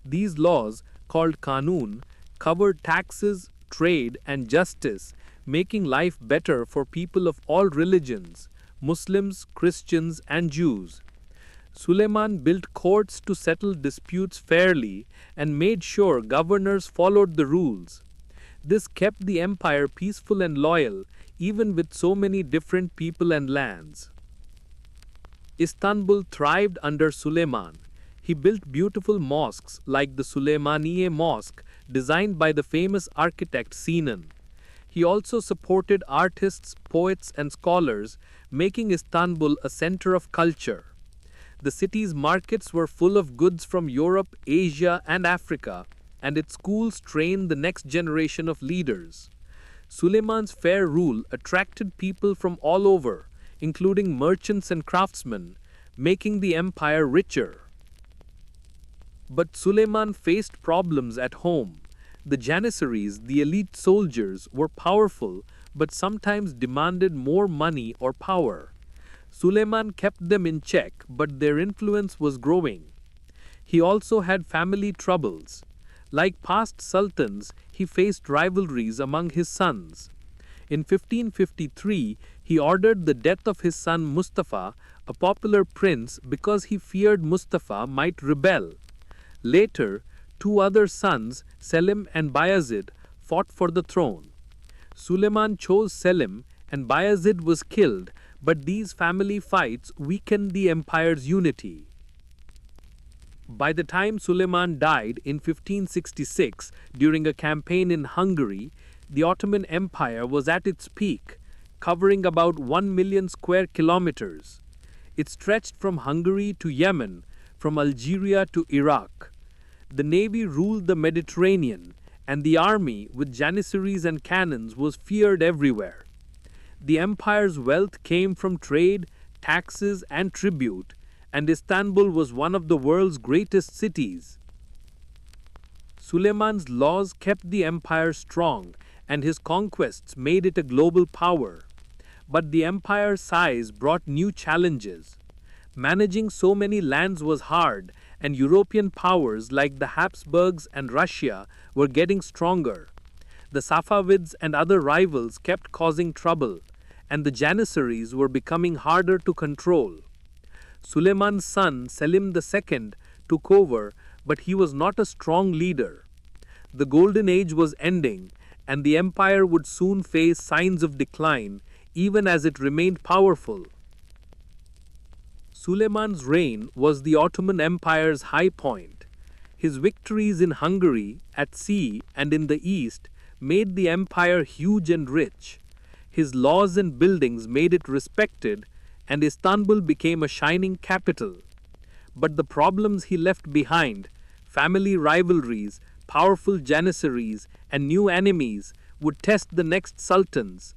These laws, called Qanun, covered taxes, trade, and justice, making life better for people of all religions, Muslims, Christians, and Jews. Suleiman built courts to settle disputes fairly and made sure governors followed the rules. This kept the empire peaceful and loyal, even with so many different people and lands. Istanbul thrived under Suleiman. He built beautiful mosques like the Süleymaniye Mosque, designed by the famous architect Sinan. He also supported artists, poets, and scholars, making Istanbul a center of culture. The city's markets were full of goods from Europe, Asia, and Africa, and its schools trained the next generation of leaders. Suleiman's fair rule attracted people from all over, including merchants and craftsmen, making the empire richer. But Suleiman faced problems at home. The Janissaries, the elite soldiers, were powerful but sometimes demanded more money or power. Suleiman kept them in check, but their influence was growing. He also had family troubles. Like past sultans, he faced rivalries among his sons. In 1553, he ordered the death of his son Mustafa, a popular prince, because he feared Mustafa might rebel. Later, two other sons, Selim and Bayezid, fought for the throne. Suleiman chose Selim, and Bayezid was killed, but these family fights weakened the empire's unity. By the time Suleiman died in 1566 during a campaign in Hungary, the Ottoman Empire was at its peak, covering about 1 million square kilometers. It stretched from Hungary to Yemen, from Algeria to Iraq. The navy ruled the Mediterranean, and the army, with janissaries and cannons, was feared everywhere. The empire's wealth came from trade, taxes, and tribute, and Istanbul was one of the world's greatest cities. Suleiman's laws kept the empire strong, and his conquests made it a global power. But the empire's size brought new challenges. Managing so many lands was hard, and European powers like the Habsburgs and Russia were getting stronger. The Safavids and other rivals kept causing trouble, and the Janissaries were becoming harder to control. Suleiman's son Selim II took over, but he was not a strong leader. The Golden Age was ending, and the empire would soon face signs of decline, even as it remained powerful. Suleiman's reign was the Ottoman Empire's high point. His victories in Hungary, at sea, and in the east made the empire huge and rich. His laws and buildings made it respected, and Istanbul became a shining capital. But the problems he left behind, family rivalries, powerful janissaries, and new enemies, would test the next sultans.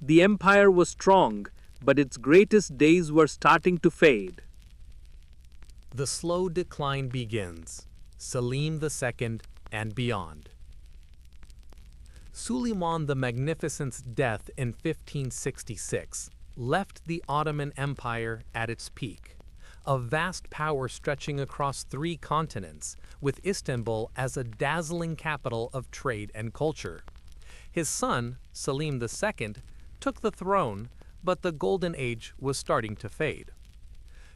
The empire was strong, but its greatest days were starting to fade. The slow decline begins. Selim II and beyond. Suleiman the Magnificent's death in 1566 left the Ottoman Empire at its peak, a vast power stretching across 3 continents, with Istanbul as a dazzling capital of trade and culture. His son, Selim II, took the throne, but the Golden Age was starting to fade.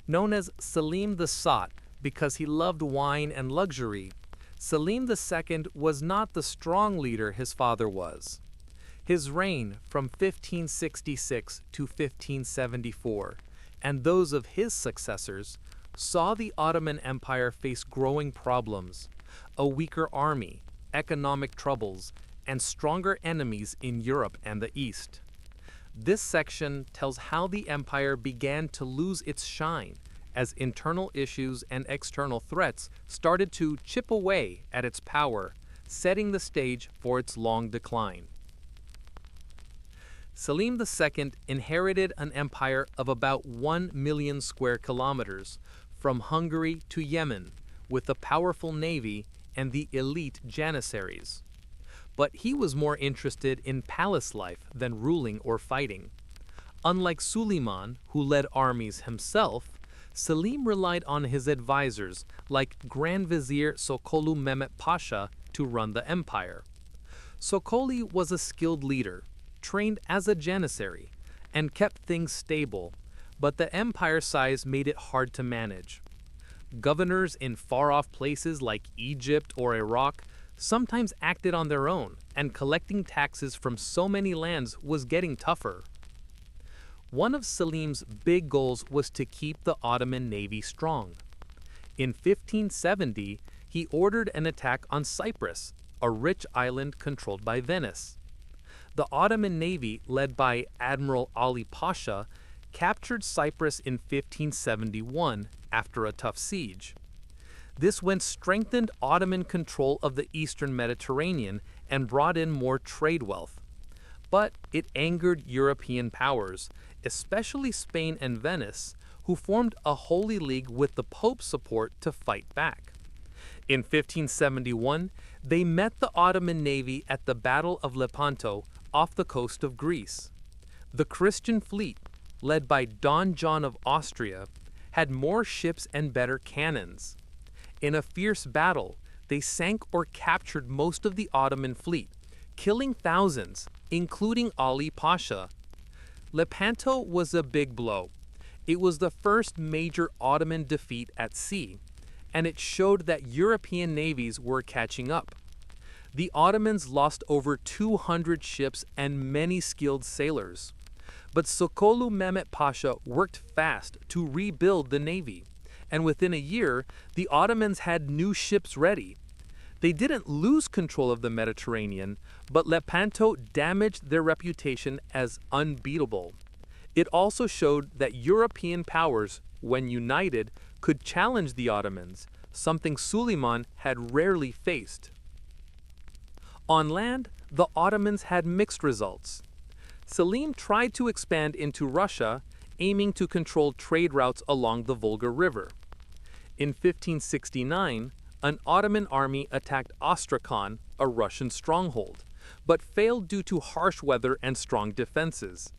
Known as Selim the Sot because he loved wine and luxury, Selim II was not the strong leader his father was. His reign from 1566 to 1574, and those of his successors, saw the Ottoman Empire face growing problems, a weaker army, economic troubles, and stronger enemies in Europe and the East. This section tells how the empire began to lose its shine as internal issues and external threats started to chip away at its power, setting the stage for its long decline. Selim II inherited an empire of about 1 million square kilometers, from Hungary to Yemen, with a powerful navy and the elite janissaries. But he was more interested in palace life than ruling or fighting. Unlike Suleiman, who led armies himself, Selim relied on his advisors like Grand Vizier Sokolu Mehmet Pasha to run the empire. Sokoli was a skilled leader, trained as a janissary, and kept things stable, but the empire size made it hard to manage. Governors in far-off places like Egypt or Iraq sometimes acted on their own, and collecting taxes from so many lands was getting tougher. One of Selim's big goals was to keep the Ottoman navy strong. In 1570, he ordered an attack on Cyprus, a rich island controlled by Venice. The Ottoman navy, led by Admiral Ali Pasha, captured Cyprus in 1571 after a tough siege. This went strengthened Ottoman control of the eastern Mediterranean and brought in more trade wealth. But it angered European powers, especially Spain and Venice, who formed a holy league with the Pope's support to fight back. In 1571, they met the Ottoman navy at the Battle of Lepanto off the coast of Greece. The Christian fleet, led by Don John of Austria, had more ships and better cannons. In a fierce battle, they sank or captured most of the Ottoman fleet, killing thousands, including Ali Pasha. Lepanto was a big blow. It was the first major Ottoman defeat at sea, and it showed that European navies were catching up. The Ottomans lost over 200 ships and many skilled sailors. But Sokolu Mehmet Pasha worked fast to rebuild the navy, and within a year, the Ottomans had new ships ready. They didn't lose control of the Mediterranean, but Lepanto damaged their reputation as unbeatable. It also showed that European powers, when united, could challenge the Ottomans, something Suleiman had rarely faced. On land, the Ottomans had mixed results. Selim tried to expand into Russia, aiming to control trade routes along the Volga River. In 1569, an Ottoman army attacked Astrakhan, a Russian stronghold, but failed due to harsh weather and strong defenses.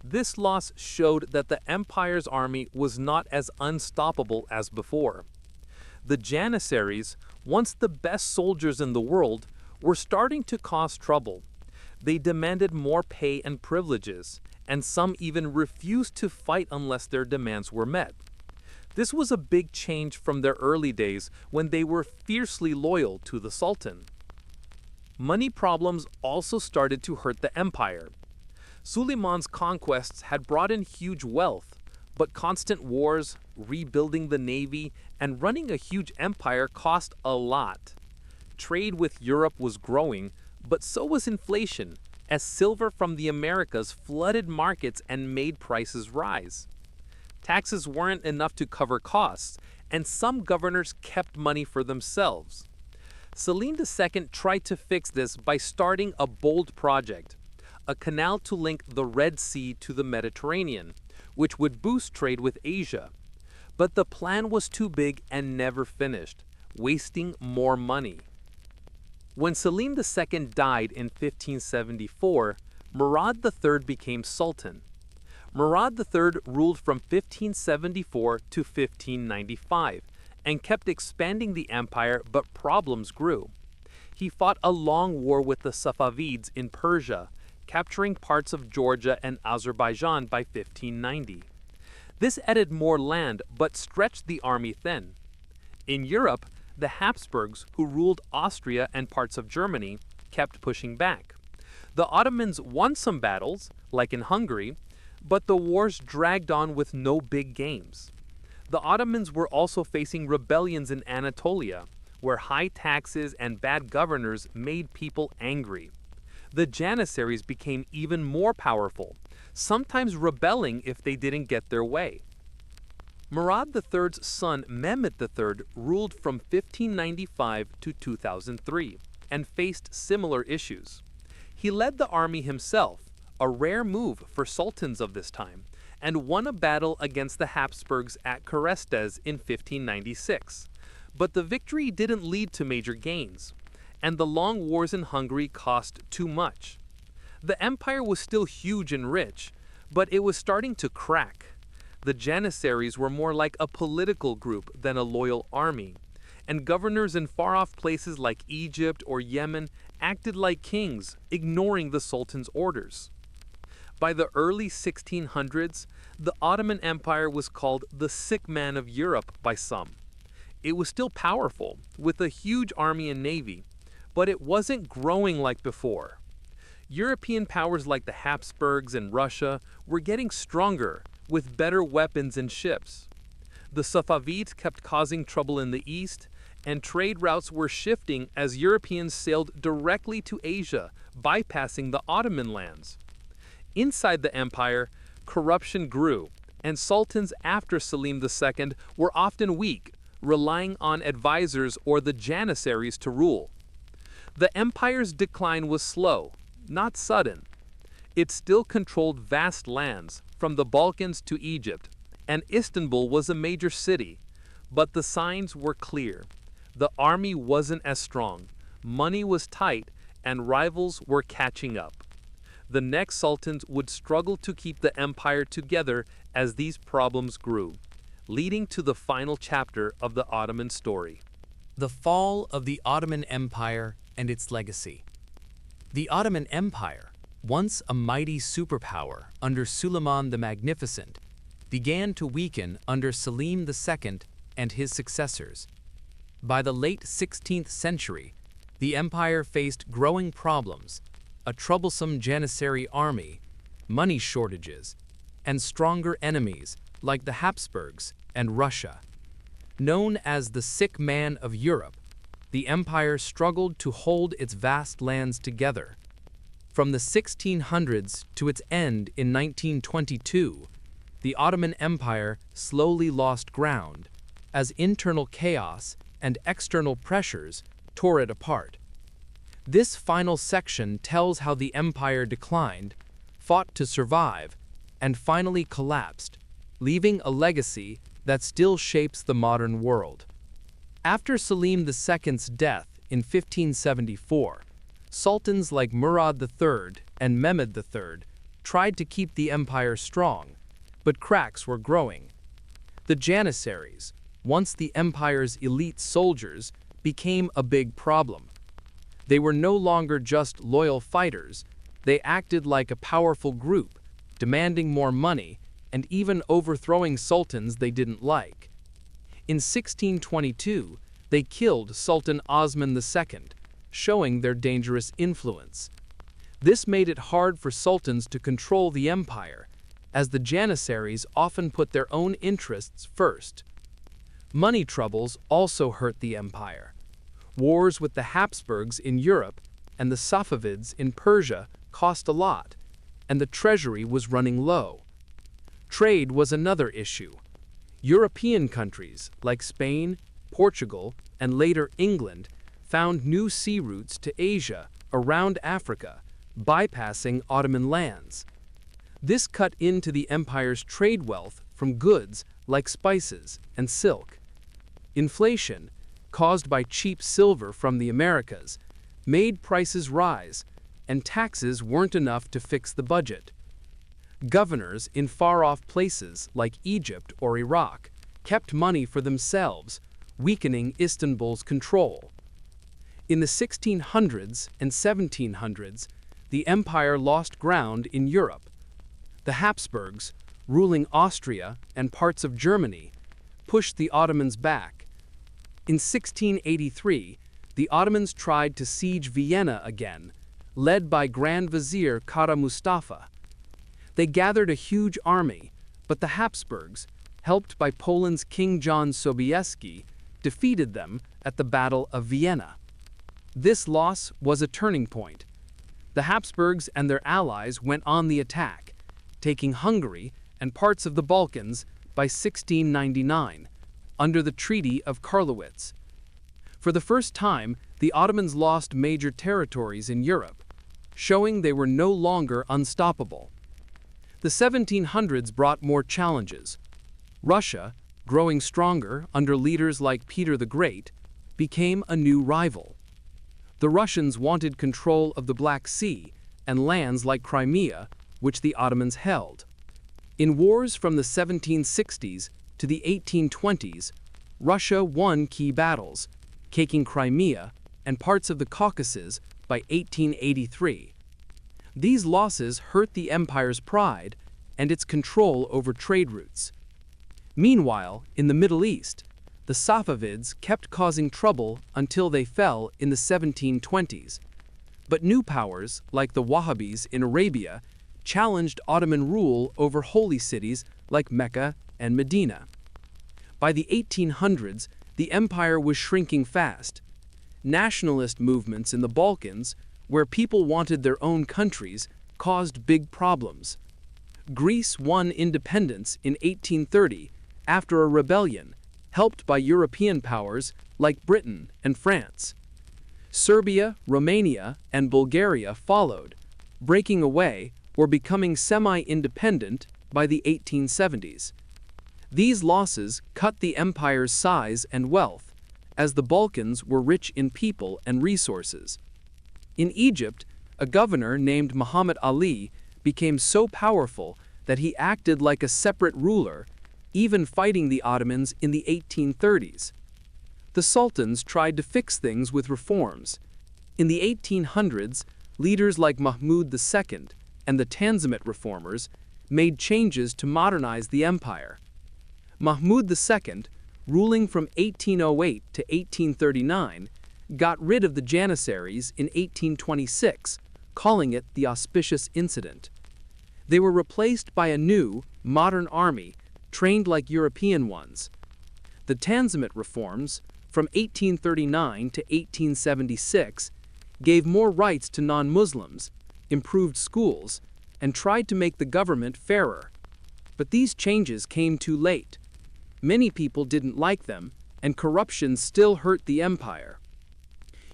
This loss showed that the empire's army was not as unstoppable as before. The Janissaries, once the best soldiers in the world, were starting to cause trouble. They demanded more pay and privileges, and some even refused to fight unless their demands were met. This was a big change from their early days when they were fiercely loyal to the Sultan. Money problems also started to hurt the empire. Suleiman's conquests had brought in huge wealth, but constant wars, rebuilding the navy, and running a huge empire cost a lot. Trade with Europe was growing, but so was inflation, as silver from the Americas flooded markets and made prices rise. Taxes weren't enough to cover costs, and some governors kept money for themselves. Selim II tried to fix this by starting a bold project, a canal to link the Red Sea to the Mediterranean, which would boost trade with Asia. But the plan was too big and never finished, wasting more money. When Selim II died in 1574, Murad III became Sultan. Murad III ruled from 1574 to 1595 and kept expanding the empire, but problems grew. He fought a long war with the Safavids in Persia, capturing parts of Georgia and Azerbaijan by 1590. This added more land but stretched the army thin. In Europe, the Habsburgs, who ruled Austria and parts of Germany, kept pushing back. The Ottomans won some battles, like in Hungary, but the wars dragged on with no big gains. The Ottomans were also facing rebellions in Anatolia, where high taxes and bad governors made people angry. The Janissaries became even more powerful, sometimes rebelling if they didn't get their way. Murad III's son Mehmet III ruled from 1595 to 2003 and faced similar issues. He led the army himself, a rare move for sultans of this time, and won a battle against the Habsburgs at Carestez in 1596. But the victory didn't lead to major gains, and the long wars in Hungary cost too much. The empire was still huge and rich, but it was starting to crack. The Janissaries were more like a political group than a loyal army, and governors in far-off places like Egypt or Yemen acted like kings, ignoring the Sultan's orders. By the early 1600s, the Ottoman Empire was called the sick man of Europe by some. It was still powerful, with a huge army and navy, but it wasn't growing like before. European powers like the Habsburgs and Russia were getting stronger, with better weapons and ships. The Safavids kept causing trouble in the east, and trade routes were shifting as Europeans sailed directly to Asia, bypassing the Ottoman lands. Inside the empire, corruption grew, and sultans after Selim II were often weak, relying on advisors or the janissaries to rule. The empire's decline was slow, not sudden. It still controlled vast lands, from the Balkans to Egypt, and Istanbul was a major city. But the signs were clear. The army wasn't as strong, money was tight, and rivals were catching up. The next sultans would struggle to keep the empire together as these problems grew, leading to the final chapter of the Ottoman story. The fall of the Ottoman Empire and its legacy. The Ottoman Empire, once a mighty superpower under Suleiman the Magnificent, began to weaken under Selim II and his successors. By the late 16th century, the empire faced growing problems, a troublesome janissary army, money shortages, and stronger enemies like the Habsburgs and Russia. Known as the sick man of Europe, the empire struggled to hold its vast lands together. From the 1600s to its end in 1922, the Ottoman Empire slowly lost ground as internal chaos and external pressures tore it apart. This final section tells how the empire declined, fought to survive, and finally collapsed, leaving a legacy that still shapes the modern world. After Selim II's death in 1574, sultans like Murad III and Mehmed III tried to keep the empire strong, but cracks were growing. The janissaries, once the empire's elite soldiers, became a big problem. They were no longer just loyal fighters, they acted like a powerful group, demanding more money and even overthrowing sultans they didn't like. In 1622, they killed Sultan Osman II, showing their dangerous influence. This made it hard for sultans to control the empire, as the janissaries often put their own interests first. Money troubles also hurt the empire. Wars with the Habsburgs in Europe and the Safavids in Persia cost a lot, and the treasury was running low. Trade was another issue. European countries like Spain, Portugal, and later England found new sea routes to Asia around Africa, bypassing Ottoman lands. This cut into the empire's trade wealth from goods like spices and silk. Inflation, caused by cheap silver from the Americas, made prices rise, and taxes weren't enough to fix the budget. Governors in far-off places like Egypt or Iraq kept money for themselves, weakening Istanbul's control. In the 1600s and 1700s, the empire lost ground in Europe. The Habsburgs, ruling Austria and parts of Germany, pushed the Ottomans back. In 1683, the Ottomans tried to siege Vienna again, led by Grand Vizier Kara Mustafa. They gathered a huge army, but the Habsburgs, helped by Poland's King John Sobieski, defeated them at the Battle of Vienna. This loss was a turning point. The Habsburgs and their allies went on the attack, taking Hungary and parts of the Balkans by 1699, under the Treaty of Karlowitz. For the first time, the Ottomans lost major territories in Europe, showing they were no longer unstoppable. The 1700s brought more challenges. Russia, growing stronger under leaders like Peter the Great, became a new rival. The Russians wanted control of the Black Sea and lands like Crimea, which the Ottomans held. In wars from the 1760s to the 1820s, Russia won key battles, taking Crimea and parts of the Caucasus by 1883. These losses hurt the empire's pride and its control over trade routes. Meanwhile, in the Middle East, the Safavids kept causing trouble until they fell in the 1720s. But new powers, like the Wahhabis in Arabia, challenged Ottoman rule over holy cities like Mecca and Medina. By the 1800s, the empire was shrinking fast. Nationalist movements in the Balkans, where people wanted their own countries, caused big problems. Greece won independence in 1830 after a rebellion, helped by European powers like Britain and France. Serbia, Romania, and Bulgaria followed, breaking away or becoming semi-independent by the 1870s. These losses cut the empire's size and wealth, as the Balkans were rich in people and resources. In Egypt, a governor named Muhammad Ali became so powerful that he acted like a separate ruler, even fighting the Ottomans in the 1830s. The Sultans tried to fix things with reforms. In the 1800s, leaders like Mahmud II and the Tanzimat reformers made changes to modernize the empire. Mahmud II, ruling from 1808 to 1839, got rid of the Janissaries in 1826, calling it the Auspicious Incident. They were replaced by a new, modern army, trained like European ones. The Tanzimat reforms, from 1839 to 1876, gave more rights to non-Muslims, improved schools, and tried to make the government fairer. But these changes came too late. Many people didn't like them, and corruption still hurt the empire.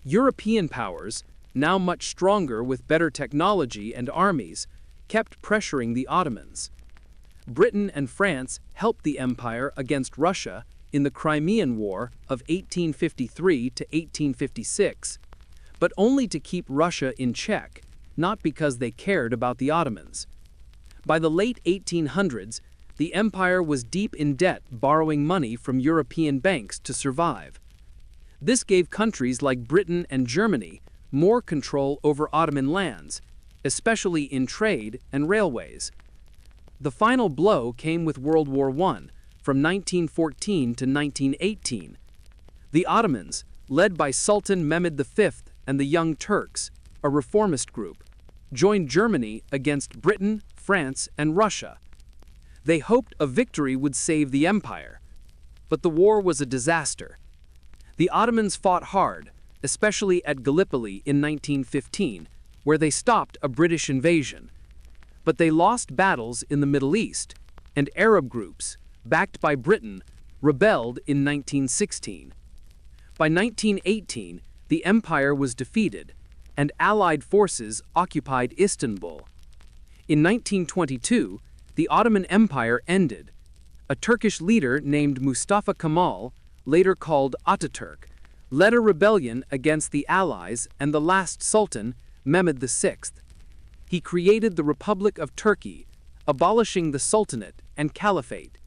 European powers, now much stronger with better technology and armies, kept pressuring the Ottomans. Britain and France helped the empire against Russia in the Crimean War of 1853 to 1856, but only to keep Russia in check, not because they cared about the Ottomans. By the late 1800s, the empire was deep in debt, borrowing money from European banks to survive. This gave countries like Britain and Germany more control over Ottoman lands, especially in trade and railways. The final blow came with World War I, from 1914 to 1918. The Ottomans, led by Sultan Mehmed V and the Young Turks, a reformist group, joined Germany against Britain, France, and Russia. They hoped a victory would save the empire. But the war was a disaster. The Ottomans fought hard, especially at Gallipoli in 1915, where they stopped a British invasion. But they lost battles in the Middle East, and Arab groups, backed by Britain, rebelled in 1916. By 1918, the empire was defeated, and Allied forces occupied Istanbul. In 1922, the Ottoman Empire ended. A Turkish leader named Mustafa Kemal, later called Ataturk, led a rebellion against the Allies and the last Sultan, Mehmed VI. He created the Republic of Turkey, abolishing the Sultanate and Caliphate.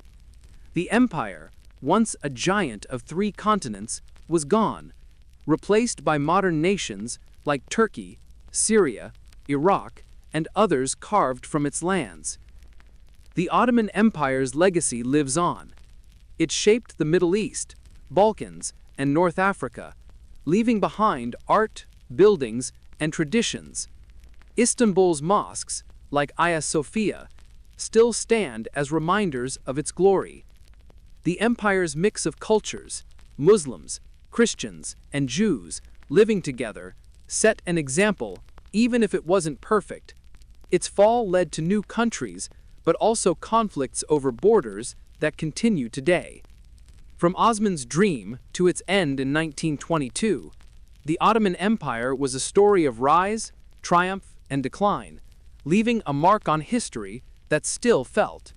The empire, once a giant of 3 continents, was gone, replaced by modern nations like Turkey, Syria, Iraq, and others carved from its lands. The Ottoman Empire's legacy lives on. It shaped the Middle East, Balkans, and North Africa, leaving behind art, buildings, and traditions. Istanbul's mosques, like Hagia Sophia, still stand as reminders of its glory. The empire's mix of cultures, Muslims, Christians, and Jews, living together, set an example, even if it wasn't perfect. Its fall led to new countries, but also conflicts over borders that continue today. From Osman's dream to its end in 1922, the Ottoman Empire was a story of rise, triumph, and decline, leaving a mark on history that's still felt.